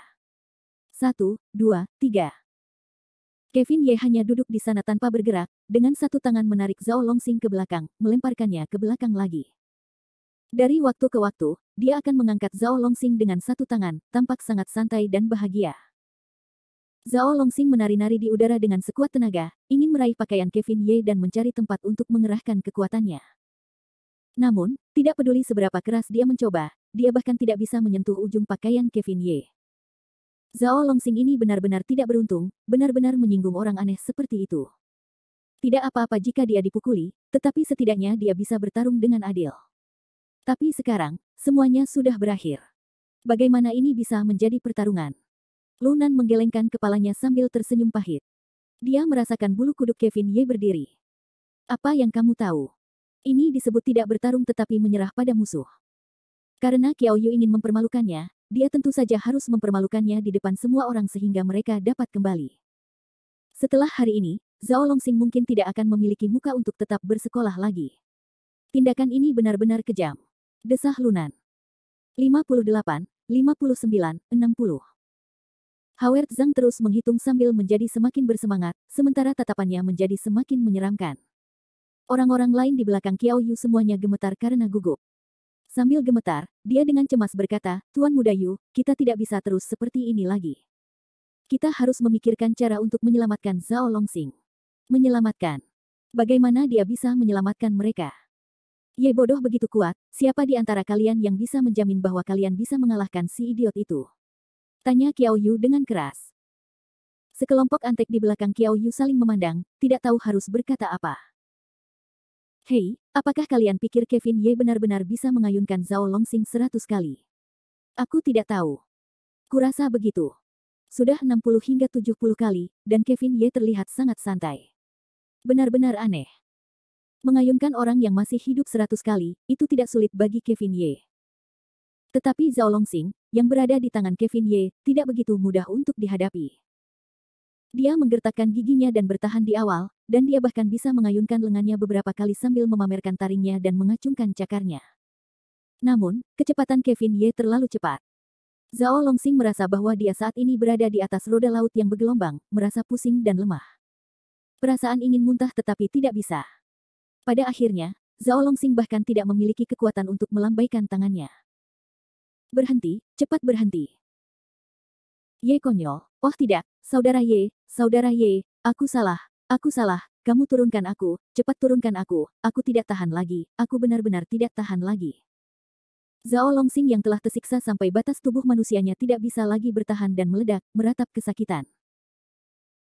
1, 2, 3. Kevin Ye hanya duduk di sana tanpa bergerak, dengan satu tangan menarik Zhao Longsing ke belakang, melemparkannya ke belakang lagi. Dari waktu ke waktu, dia akan mengangkat Zhao Longsing dengan satu tangan, tampak sangat santai dan bahagia. Zhao Longsing menari-nari di udara dengan sekuat tenaga, ingin meraih pakaian Kevin Ye dan mencari tempat untuk mengerahkan kekuatannya. Namun, tidak peduli seberapa keras dia mencoba, dia bahkan tidak bisa menyentuh ujung pakaian Kevin Ye. Zhao Longsing ini benar-benar tidak beruntung, benar-benar menyinggung orang aneh seperti itu. Tidak apa-apa jika dia dipukuli, tetapi setidaknya dia bisa bertarung dengan adil. Tapi sekarang, semuanya sudah berakhir. Bagaimana ini bisa menjadi pertarungan? Lu Nan menggelengkan kepalanya sambil tersenyum pahit. Dia merasakan bulu kuduk Kevin Ye berdiri. Apa yang kamu tahu? Ini disebut tidak bertarung tetapi menyerah pada musuh. Karena Qiao Yu ingin mempermalukannya, dia tentu saja harus mempermalukannya di depan semua orang sehingga mereka dapat kembali. Setelah hari ini, Zhao Longsing mungkin tidak akan memiliki muka untuk tetap bersekolah lagi. Tindakan ini benar-benar kejam. Desah Lu Nan. 58. 59-60. Howard Zhang terus menghitung sambil menjadi semakin bersemangat, sementara tatapannya menjadi semakin menyeramkan. Orang-orang lain di belakang Qiao Yu semuanya gemetar karena gugup. Sambil gemetar, dia dengan cemas berkata, Tuan Muda Yu, kita tidak bisa terus seperti ini lagi. Kita harus memikirkan cara untuk menyelamatkan Zhao Longxing. Menyelamatkan. Bagaimana dia bisa menyelamatkan mereka? Ye bodoh begitu kuat, siapa di antara kalian yang bisa menjamin bahwa kalian bisa mengalahkan si idiot itu? Tanya Qiao Yu dengan keras. Sekelompok antek di belakang Qiao Yu saling memandang, tidak tahu harus berkata apa. Hei, apakah kalian pikir Kevin Ye benar-benar bisa mengayunkan Zhao Longxing 100 kali? Aku tidak tahu. Kurasa begitu. Sudah 60 hingga 70 kali, dan Kevin Ye terlihat sangat santai. Benar-benar aneh. Mengayunkan orang yang masih hidup 100 kali, itu tidak sulit bagi Kevin Ye. Tetapi Zhao Longxing, yang berada di tangan Kevin Ye, tidak begitu mudah untuk dihadapi. Dia menggertakkan giginya dan bertahan di awal, dan dia bahkan bisa mengayunkan lengannya beberapa kali sambil memamerkan taringnya dan mengacungkan cakarnya. Namun, kecepatan Kevin Ye terlalu cepat. Zhao Longxing merasa bahwa dia saat ini berada di atas roda laut yang bergelombang, merasa pusing dan lemah. Perasaan ingin muntah tetapi tidak bisa. Pada akhirnya, Zhao Longxing bahkan tidak memiliki kekuatan untuk melambaikan tangannya. Berhenti, cepat berhenti. Ye konyol, oh tidak, saudara Ye, aku salah, kamu turunkan aku, cepat turunkan aku tidak tahan lagi, aku benar-benar tidak tahan lagi. Zhao Longxing yang telah tersiksa sampai batas tubuh manusianya tidak bisa lagi bertahan dan meledak, meratap kesakitan.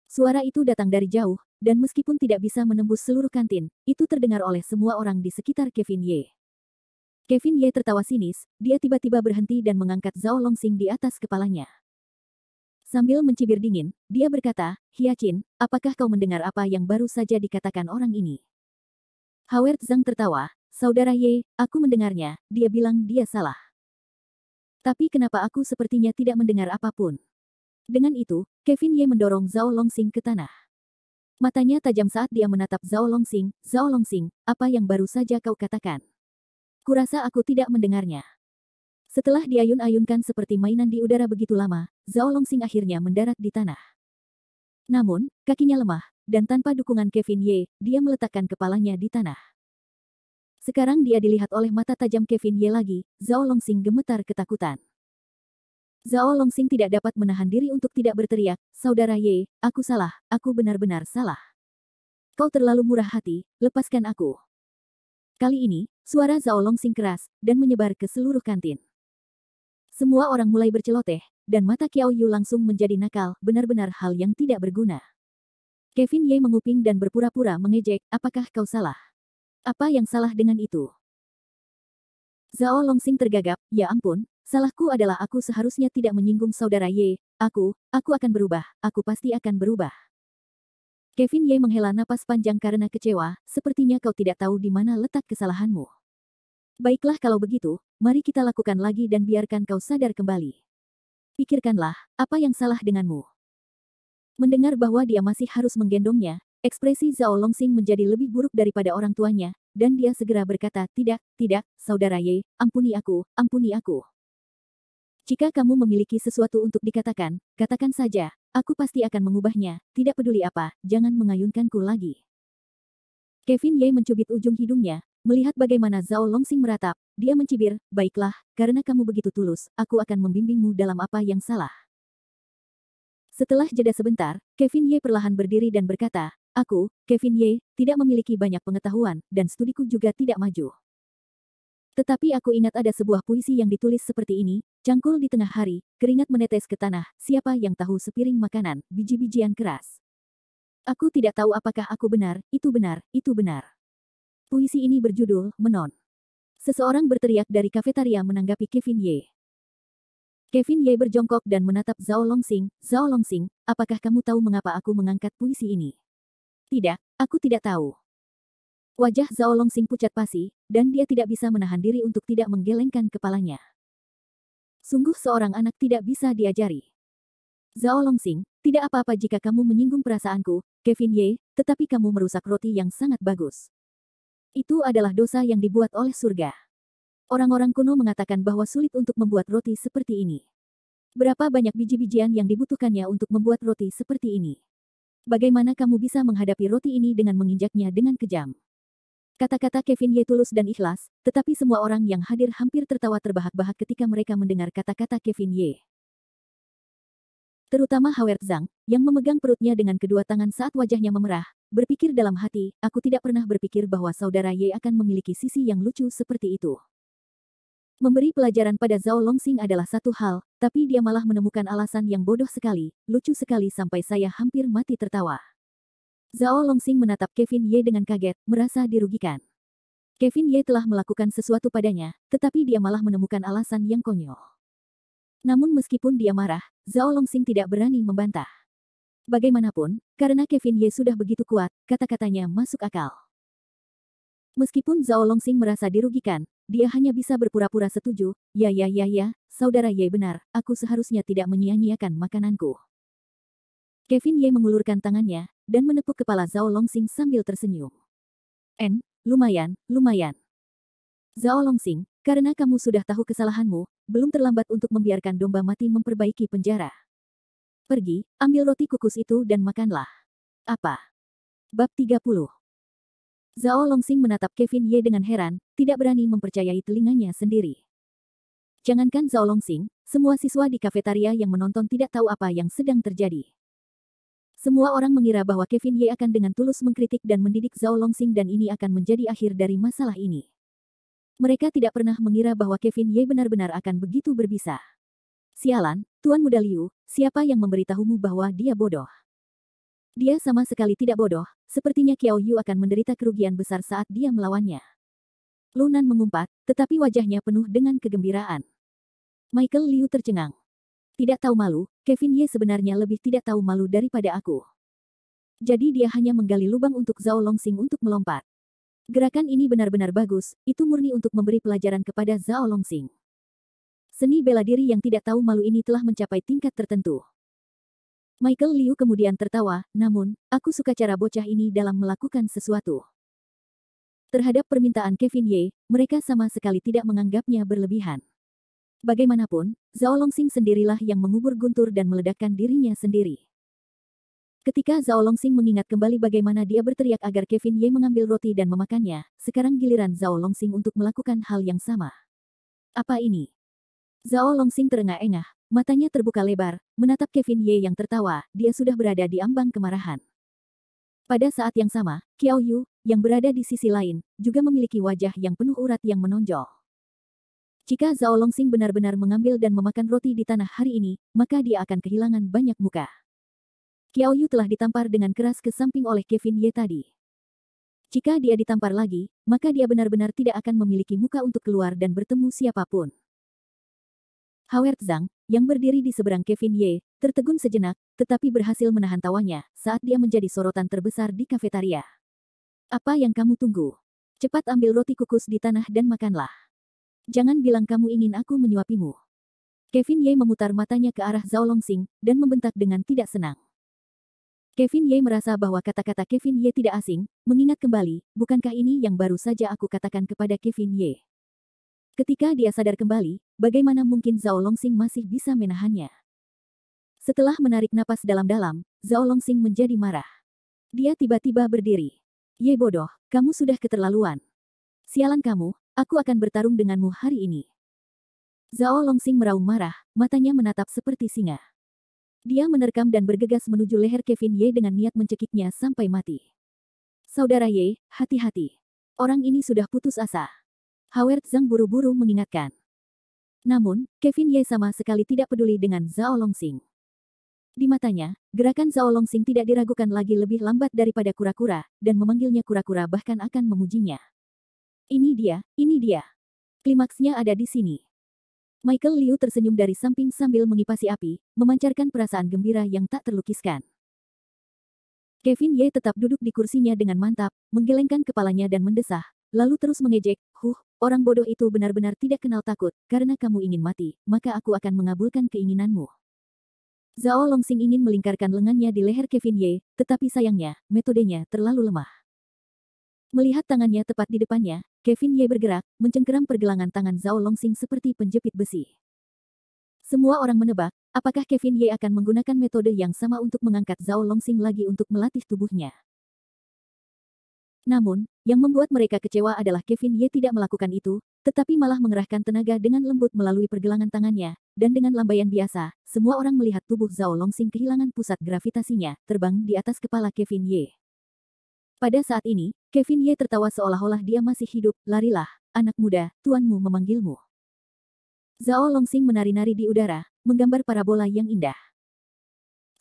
Suara itu datang dari jauh, dan meskipun tidak bisa menembus seluruh kantin, itu terdengar oleh semua orang di sekitar Kevin Ye. Kevin Ye tertawa sinis, dia tiba-tiba berhenti dan mengangkat Zhao Longxing di atas kepalanya. Sambil mencibir dingin, dia berkata, Hiachin, apakah kau mendengar apa yang baru saja dikatakan orang ini? Howard Zhang tertawa, Saudara Ye, aku mendengarnya, dia bilang dia salah. Tapi kenapa aku sepertinya tidak mendengar apapun? Dengan itu, Kevin Ye mendorong Zhao Longxing ke tanah. Matanya tajam saat dia menatap Zhao Longxing, apa yang baru saja kau katakan? Kurasa aku tidak mendengarnya. Setelah diayun-ayunkan seperti mainan di udara begitu lama, Zhao Longxing akhirnya mendarat di tanah. Namun, kakinya lemah, dan tanpa dukungan Kevin Ye, dia meletakkan kepalanya di tanah. Sekarang dia dilihat oleh mata tajam Kevin Ye lagi, Zhao Longxing gemetar ketakutan. Zhao Longxing tidak dapat menahan diri untuk tidak berteriak, Saudara Ye, aku salah, aku benar-benar salah. Kau terlalu murah hati, lepaskan aku. Kali ini, suara Zhao Longxing keras, dan menyebar ke seluruh kantin. Semua orang mulai berceloteh, dan mata Qiao Yu langsung menjadi nakal, benar-benar hal yang tidak berguna. Kevin Ye menguping dan berpura-pura mengejek, apakah kau salah? Apa yang salah dengan itu? Zhao Longxing tergagap, ya ampun, salahku adalah aku seharusnya tidak menyinggung saudara Ye, aku akan berubah, aku pasti akan berubah. Kevin Ye menghela napas panjang karena kecewa, sepertinya kau tidak tahu di mana letak kesalahanmu. Baiklah kalau begitu, mari kita lakukan lagi dan biarkan kau sadar kembali. Pikirkanlah, apa yang salah denganmu? Mendengar bahwa dia masih harus menggendongnya, ekspresi Zhao Longxing menjadi lebih buruk daripada orang tuanya, dan dia segera berkata, tidak, saudara Ye, ampuni aku. Jika kamu memiliki sesuatu untuk dikatakan, katakan saja, aku pasti akan mengubahnya, tidak peduli apa, jangan mengayunkanku lagi. Kevin Ye mencubit ujung hidungnya, melihat bagaimana Zhao Longxing meratap, dia mencibir, baiklah, karena kamu begitu tulus, aku akan membimbingmu dalam apa yang salah. Setelah jeda sebentar, Kevin Ye perlahan berdiri dan berkata, aku, Kevin Ye, tidak memiliki banyak pengetahuan, dan studiku juga tidak maju. Tetapi aku ingat ada sebuah puisi yang ditulis seperti ini, cangkul di tengah hari, keringat menetes ke tanah, siapa yang tahu sepiring makanan, biji-bijian keras. Aku tidak tahu apakah aku benar, itu benar. Puisi ini berjudul, Menon. Seseorang berteriak dari kafetaria menanggapi Kevin Ye. Kevin Ye berjongkok dan menatap Zhao Longxing, apakah kamu tahu mengapa aku mengangkat puisi ini? Tidak, aku tidak tahu. Wajah Zhao Longxing pucat pasi, dan dia tidak bisa menahan diri untuk tidak menggelengkan kepalanya. Sungguh seorang anak tidak bisa diajari. Zhao Longxing, tidak apa-apa jika kamu menyinggung perasaanku, Kevin Ye, tetapi kamu merusak roti yang sangat bagus. Itu adalah dosa yang dibuat oleh surga. Orang-orang kuno mengatakan bahwa sulit untuk membuat roti seperti ini. Berapa banyak biji-bijian yang dibutuhkannya untuk membuat roti seperti ini? Bagaimana kamu bisa menghadapi roti ini dengan menginjaknya dengan kejam? Kata-kata Kevin Ye tulus dan ikhlas, tetapi semua orang yang hadir hampir tertawa terbahak-bahak ketika mereka mendengar kata-kata Kevin Ye. Terutama Howard Zhang, yang memegang perutnya dengan kedua tangan saat wajahnya memerah, berpikir dalam hati, aku tidak pernah berpikir bahwa saudara Ye akan memiliki sisi yang lucu seperti itu. Memberi pelajaran pada Zhao Longxing adalah satu hal, tapi dia malah menemukan alasan yang bodoh sekali, lucu sekali sampai saya hampir mati tertawa. Zhao Longxing menatap Kevin Ye dengan kaget, merasa dirugikan. Kevin Ye telah melakukan sesuatu padanya, tetapi dia malah menemukan alasan yang konyol. Namun meskipun dia marah, Zhao Longxing tidak berani membantah. Bagaimanapun, karena Kevin Ye sudah begitu kuat, kata-katanya masuk akal. Meskipun Zhao Longxing merasa dirugikan, dia hanya bisa berpura-pura setuju, ya, saudara Ye benar, aku seharusnya tidak menyia-nyiakan makananku. Kevin Ye mengulurkan tangannya, dan menepuk kepala Zhao Longxing sambil tersenyum. Lumayan. Zhao Longxing, karena kamu sudah tahu kesalahanmu, belum terlambat untuk membiarkan domba mati memperbaiki penjara. Pergi, ambil roti kukus itu dan makanlah. Apa? Bab 30. Zhao Longxing menatap Kevin Ye dengan heran, tidak berani mempercayai telinganya sendiri. Jangankan Zhao Longxing, semua siswa di kafetaria yang menonton tidak tahu apa yang sedang terjadi. Semua orang mengira bahwa Kevin Ye akan dengan tulus mengkritik dan mendidik Zhao Longxing dan ini akan menjadi akhir dari masalah ini. Mereka tidak pernah mengira bahwa Kevin Ye benar-benar akan begitu berbisa. Sialan, Tuan Muda Liu, siapa yang memberitahumu bahwa dia bodoh? Dia sama sekali tidak bodoh, sepertinya Qiao Yu akan menderita kerugian besar saat dia melawannya. Lunan mengumpat, tetapi wajahnya penuh dengan kegembiraan. Michael Liu tercengang. Tidak tahu malu, Kevin Ye sebenarnya lebih tidak tahu malu daripada aku. Jadi dia hanya menggali lubang untuk Zhao Longxing untuk melompat. Gerakan ini benar-benar bagus, itu murni untuk memberi pelajaran kepada Zhao Longxing. Seni bela diri yang tidak tahu malu ini telah mencapai tingkat tertentu. Michael Liu kemudian tertawa, namun, aku suka cara bocah ini dalam melakukan sesuatu. Terhadap permintaan Kevin Ye, mereka sama sekali tidak menganggapnya berlebihan. Bagaimanapun, Zhao Longxing sendirilah yang mengubur guntur dan meledakkan dirinya sendiri. Ketika Zhao Longxing mengingat kembali bagaimana dia berteriak agar Kevin Ye mengambil roti dan memakannya, sekarang giliran Zhao Longxing untuk melakukan hal yang sama. Apa ini? Zhao Longxing terengah-engah, matanya terbuka lebar, menatap Kevin Ye yang tertawa, dia sudah berada di ambang kemarahan. Pada saat yang sama, Qiao Yu, yang berada di sisi lain, juga memiliki wajah yang penuh urat yang menonjol. Jika Zhao Longxing benar-benar mengambil dan memakan roti di tanah hari ini, maka dia akan kehilangan banyak muka. Qiao Yu telah ditampar dengan keras ke samping oleh Kevin Ye tadi. Jika dia ditampar lagi, maka dia benar-benar tidak akan memiliki muka untuk keluar dan bertemu siapapun. Howard Zhang, yang berdiri di seberang Kevin Ye, tertegun sejenak, tetapi berhasil menahan tawanya saat dia menjadi sorotan terbesar di kafetaria. Apa yang kamu tunggu? Cepat ambil roti kukus di tanah dan makanlah. Jangan bilang kamu ingin aku menyuapimu. Kevin Ye memutar matanya ke arah Zhao Longxing dan membentak dengan tidak senang. Kevin Ye merasa bahwa kata-kata Kevin Ye tidak asing, mengingat kembali, bukankah ini yang baru saja aku katakan kepada Kevin Ye? Ketika dia sadar kembali, bagaimana mungkin Zhao Longxing masih bisa menahannya? Setelah menarik napas dalam-dalam, Zhao Longxing menjadi marah. Dia tiba-tiba berdiri. Ye bodoh, kamu sudah keterlaluan. Sialan kamu, aku akan bertarung denganmu hari ini. Zhao Longxing meraung marah, matanya menatap seperti singa. Dia menerkam dan bergegas menuju leher Kevin Ye dengan niat mencekiknya sampai mati. Saudara Ye, hati-hati. Orang ini sudah putus asa. Howard Zhang buru-buru mengingatkan. Namun, Kevin Ye sama sekali tidak peduli dengan Zhao Longxing. Di matanya, gerakan Zhao Longxing tidak diragukan lagi lebih lambat daripada kura-kura, dan memanggilnya kura-kura bahkan akan memujinya. Ini dia. Klimaksnya ada di sini. Michael Liu tersenyum dari samping sambil mengipasi api, memancarkan perasaan gembira yang tak terlukiskan. Kevin Ye tetap duduk di kursinya dengan mantap, menggelengkan kepalanya dan mendesah, lalu terus mengejek, orang bodoh itu benar-benar tidak kenal takut, karena kamu ingin mati, maka aku akan mengabulkan keinginanmu. Zhao Longxing ingin melingkarkan lengannya di leher Kevin Ye, tetapi sayangnya, metodenya terlalu lemah. Melihat tangannya tepat di depannya, Kevin Ye bergerak, mencengkeram pergelangan tangan Zhao Longsing seperti penjepit besi. Semua orang menebak, apakah Kevin Ye akan menggunakan metode yang sama untuk mengangkat Zhao Longsing lagi untuk melatih tubuhnya. Namun, yang membuat mereka kecewa adalah Kevin Ye tidak melakukan itu, tetapi malah mengerahkan tenaga dengan lembut melalui pergelangan tangannya, dan dengan lambaian biasa, semua orang melihat tubuh Zhao Longsing kehilangan pusat gravitasinya, terbang di atas kepala Kevin Ye. Pada saat ini, Kevin Ye tertawa seolah-olah dia masih hidup. Larilah, anak muda, tuanmu memanggilmu. Zhao Longsing menari-nari di udara, menggambar parabola yang indah.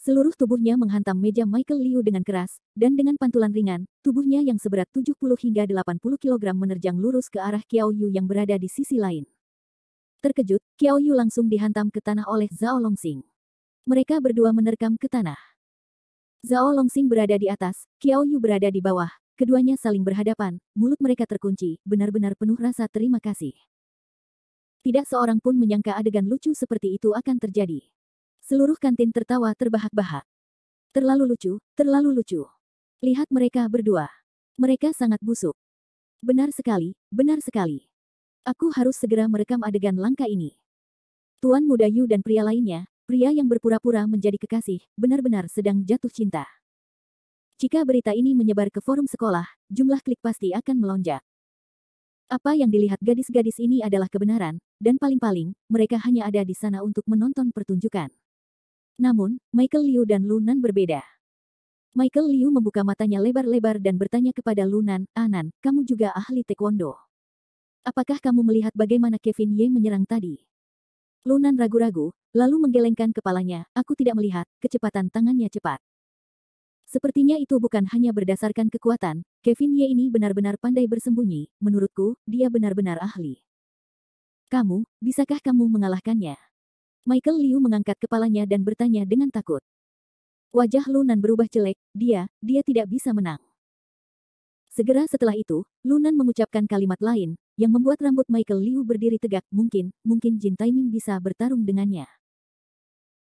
Seluruh tubuhnya menghantam meja Michael Liu dengan keras, dan dengan pantulan ringan, tubuhnya yang seberat 70 hingga 80 kg menerjang lurus ke arah Qiao Yu yang berada di sisi lain. Terkejut, Qiao Yu langsung dihantam ke tanah oleh Zhao Longsing. Mereka berdua menerkam ke tanah. Zhao Longsing berada di atas, Qiao Yu berada di bawah, keduanya saling berhadapan, mulut mereka terkunci, benar-benar penuh rasa terima kasih. Tidak seorang pun menyangka adegan lucu seperti itu akan terjadi. Seluruh kantin tertawa terbahak-bahak. Terlalu lucu, terlalu lucu. Lihat mereka berdua. Mereka sangat busuk. Benar sekali, benar sekali. Aku harus segera merekam adegan langka ini. Tuan muda Yu dan pria lainnya, pria yang berpura-pura menjadi kekasih, benar-benar sedang jatuh cinta. Jika berita ini menyebar ke forum sekolah, jumlah klik pasti akan melonjak. Apa yang dilihat gadis-gadis ini adalah kebenaran, dan paling-paling, mereka hanya ada di sana untuk menonton pertunjukan. Namun, Michael Liu dan Lu Nan berbeda. Michael Liu membuka matanya lebar-lebar dan bertanya kepada Lu Nan, "Anan, kamu juga ahli taekwondo. Apakah kamu melihat bagaimana Kevin Ye menyerang tadi?" Lu Nan ragu-ragu, lalu menggelengkan kepalanya, "Aku tidak melihat, kecepatan tangannya cepat. Sepertinya itu bukan hanya berdasarkan kekuatan, Kevin Ye ini benar-benar pandai bersembunyi, menurutku, dia benar-benar ahli. Kamu, bisakah kamu mengalahkannya?" Michael Liu mengangkat kepalanya dan bertanya dengan takut. Wajah Lu Nan berubah jelek, dia tidak bisa menang. Segera setelah itu, Lu Nan mengucapkan kalimat lain, yang membuat rambut Michael Liu berdiri tegak, mungkin Jin Taiming bisa bertarung dengannya.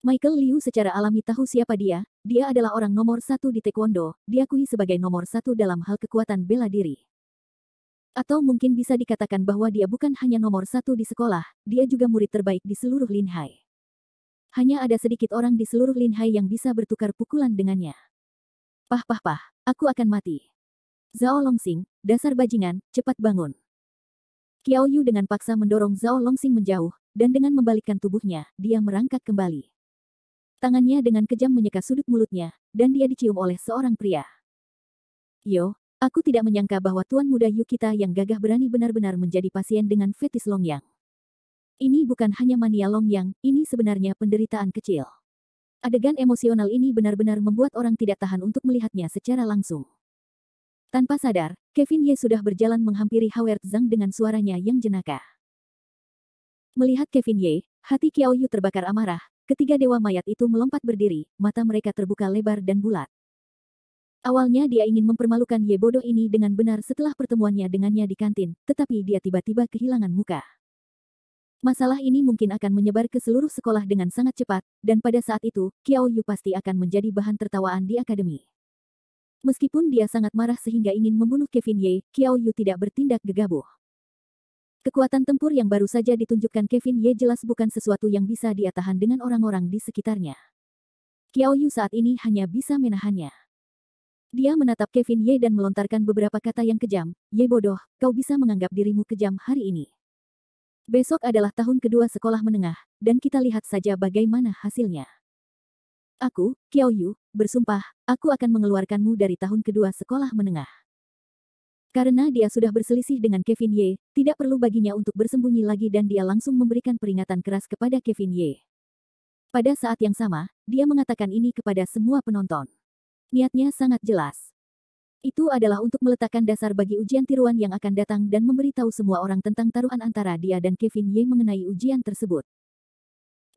Michael Liu secara alami tahu siapa dia adalah orang nomor 1 di taekwondo, diakui sebagai nomor 1 dalam hal kekuatan bela diri. Atau mungkin bisa dikatakan bahwa dia bukan hanya nomor 1 di sekolah, dia juga murid terbaik di seluruh Linhai. Hanya ada sedikit orang di seluruh Linhai yang bisa bertukar pukulan dengannya. Pah, aku akan mati. Zhao Longsing, dasar bajingan, cepat bangun. Qiao Yu dengan paksa mendorong Zhao Longsing menjauh, dan dengan membalikkan tubuhnya, dia merangkak kembali. Tangannya dengan kejam menyeka sudut mulutnya, dan dia dicium oleh seorang pria. Yo, aku tidak menyangka bahwa tuan muda Yu kita yang gagah berani benar-benar menjadi pasien dengan fetis Longyang. Ini bukan hanya mania Longyang, ini sebenarnya penderitaan kecil. Adegan emosional ini benar-benar membuat orang tidak tahan untuk melihatnya secara langsung. Tanpa sadar, Kevin Ye sudah berjalan menghampiri Howard Zhang dengan suaranya yang jenaka. Melihat Kevin Ye, hati Qiao Yu terbakar amarah, ketiga dewa mayat itu melompat berdiri, mata mereka terbuka lebar dan bulat. Awalnya dia ingin mempermalukan Ye bodoh ini dengan benar setelah pertemuannya dengannya di kantin, tetapi dia tiba-tiba kehilangan muka. Masalah ini mungkin akan menyebar ke seluruh sekolah dengan sangat cepat, dan pada saat itu, Qiao Yu pasti akan menjadi bahan tertawaan di akademi. Meskipun dia sangat marah sehingga ingin membunuh Kevin Ye, Qiao Yu tidak bertindak gegabah. Kekuatan tempur yang baru saja ditunjukkan Kevin Ye jelas bukan sesuatu yang bisa dia tahan dengan orang-orang di sekitarnya. Qiao Yu saat ini hanya bisa menahannya. Dia menatap Kevin Ye dan melontarkan beberapa kata yang kejam, "Ye bodoh, kau bisa menganggap dirimu kejam hari ini. Besok adalah tahun kedua sekolah menengah, dan kita lihat saja bagaimana hasilnya. Aku, Qiao Yu, bersumpah, aku akan mengeluarkanmu dari tahun kedua sekolah menengah." Karena dia sudah berselisih dengan Kevin Ye, tidak perlu baginya untuk bersembunyi lagi dan dia langsung memberikan peringatan keras kepada Kevin Ye. Pada saat yang sama, dia mengatakan ini kepada semua penonton. Niatnya sangat jelas. Itu adalah untuk meletakkan dasar bagi ujian tiruan yang akan datang dan memberitahu semua orang tentang taruhan antara dia dan Kevin Ye mengenai ujian tersebut.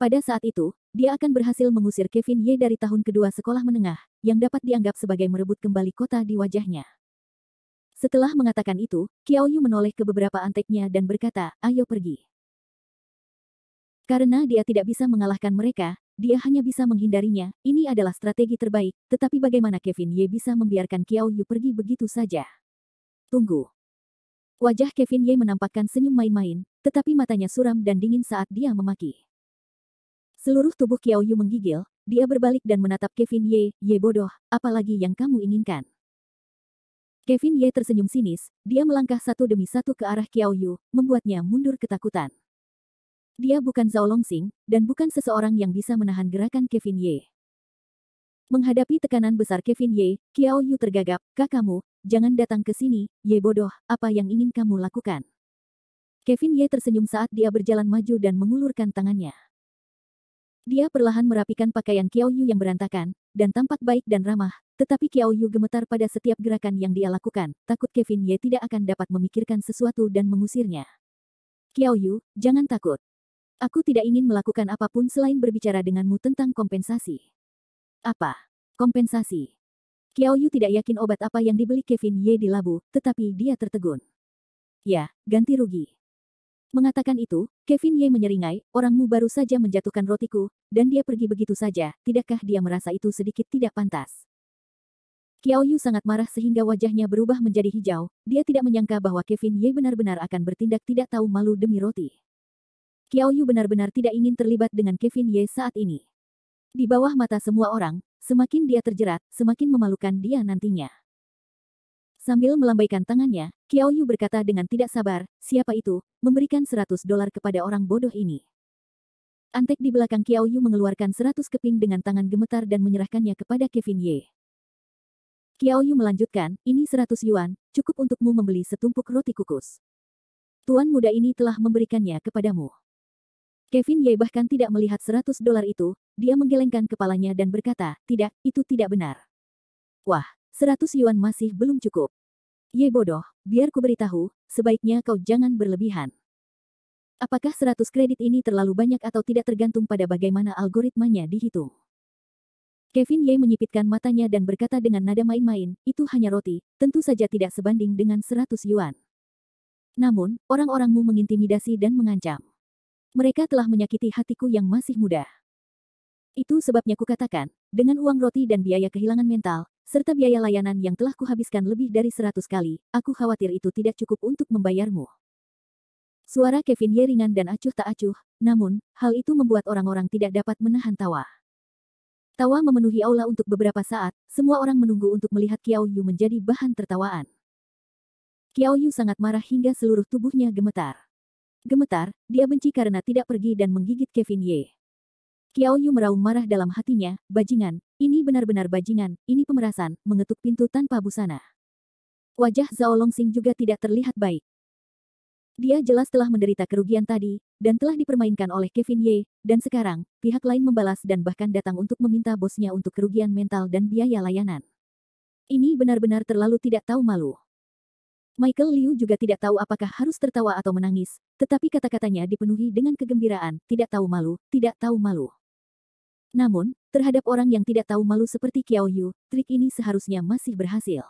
Pada saat itu, dia akan berhasil mengusir Kevin Ye dari tahun kedua sekolah menengah, yang dapat dianggap sebagai merebut kembali kota di wajahnya. Setelah mengatakan itu, Qiao Yu menoleh ke beberapa anteknya dan berkata, "Ayo pergi." Karena dia tidak bisa mengalahkan mereka, dia hanya bisa menghindarinya, ini adalah strategi terbaik, tetapi bagaimana Kevin Ye bisa membiarkan Qiao Yu pergi begitu saja? Tunggu. Wajah Kevin Ye menampakkan senyum main-main, tetapi matanya suram dan dingin saat dia memaki. Seluruh tubuh Qiao Yu menggigil, dia berbalik dan menatap Kevin Ye, "Ye bodoh, apalagi yang kamu inginkan?" Kevin Ye tersenyum sinis, dia melangkah satu demi satu ke arah Qiao Yu, membuatnya mundur ketakutan. Dia bukan Zhao Longxing, dan bukan seseorang yang bisa menahan gerakan Kevin Ye. Menghadapi tekanan besar Kevin Ye, Qiao Yu tergagap, "Kakakmu, jangan datang ke sini, Ye bodoh, apa yang ingin kamu lakukan?" Kevin Ye tersenyum saat dia berjalan maju dan mengulurkan tangannya. Dia perlahan merapikan pakaian Qiao Yu yang berantakan, dan tampak baik dan ramah, tetapi Qiao Yu gemetar pada setiap gerakan yang dia lakukan, takut Kevin Ye tidak akan dapat memikirkan sesuatu dan mengusirnya. "Qiao Yu, jangan takut. Aku tidak ingin melakukan apapun selain berbicara denganmu tentang kompensasi." "Apa? Kompensasi?" Qiao Yu tidak yakin obat apa yang dibeli Kevin Ye di labu, tetapi dia tertegun. "Ya, ganti rugi." Mengatakan itu, Kevin Ye menyeringai, "Orangmu baru saja menjatuhkan rotiku, dan dia pergi begitu saja, tidakkah dia merasa itu sedikit tidak pantas?" Qiao Yu sangat marah sehingga wajahnya berubah menjadi hijau, dia tidak menyangka bahwa Kevin Ye benar-benar akan bertindak tidak tahu malu demi roti. Qiao Yu benar-benar tidak ingin terlibat dengan Kevin Ye saat ini. Di bawah mata semua orang, semakin dia terjerat, semakin memalukan dia nantinya. Sambil melambaikan tangannya, Qiao Yu berkata dengan tidak sabar, "Siapa itu, memberikan $100 kepada orang bodoh ini?" Antek di belakang Qiao Yu mengeluarkan 100 keping dengan tangan gemetar dan menyerahkannya kepada Kevin Ye. Qiao Yu melanjutkan, "Ini 100 yuan, cukup untukmu membeli setumpuk roti kukus. Tuan muda ini telah memberikannya kepadamu." Kevin Ye bahkan tidak melihat $100 itu, dia menggelengkan kepalanya dan berkata, "Tidak, itu tidak benar. Wah, 100 yuan masih belum cukup. Ye bodoh, biar ku beritahu, sebaiknya kau jangan berlebihan. Apakah 100 kredit ini terlalu banyak atau tidak tergantung pada bagaimana algoritmanya dihitung." Kevin Ye menyipitkan matanya dan berkata dengan nada main-main, "Itu hanya roti, tentu saja tidak sebanding dengan 100 yuan. Namun, orang-orangmu mengintimidasi dan mengancam. Mereka telah menyakiti hatiku yang masih muda. Itu sebabnya kukatakan, dengan uang roti dan biaya kehilangan mental, serta biaya layanan yang telah kuhabiskan lebih dari 100 kali, aku khawatir itu tidak cukup untuk membayarmu." Suara Kevin Ye ringan dan acuh tak acuh, namun, hal itu membuat orang-orang tidak dapat menahan tawa. Tawa memenuhi aula untuk beberapa saat, semua orang menunggu untuk melihat Qiao Yu menjadi bahan tertawaan. Qiao Yu sangat marah hingga seluruh tubuhnya gemetar. Gemetar, dia benci karena tidak pergi dan menggigit Kevin Ye. Qiao Yu meraung marah dalam hatinya, "Bajingan, ini benar-benar bajingan, ini pemerasan," mengetuk pintu tanpa busana. Wajah Zhao Longxing juga tidak terlihat baik. Dia jelas telah menderita kerugian tadi, dan telah dipermainkan oleh Kevin Ye, dan sekarang, pihak lain membalas dan bahkan datang untuk meminta bosnya untuk kerugian mental dan biaya layanan. Ini benar-benar terlalu tidak tahu malu. Michael Liu juga tidak tahu apakah harus tertawa atau menangis, tetapi kata-katanya dipenuhi dengan kegembiraan, "Tidak tahu malu, tidak tahu malu." Namun, terhadap orang yang tidak tahu malu seperti Qiao Yu, trik ini seharusnya masih berhasil.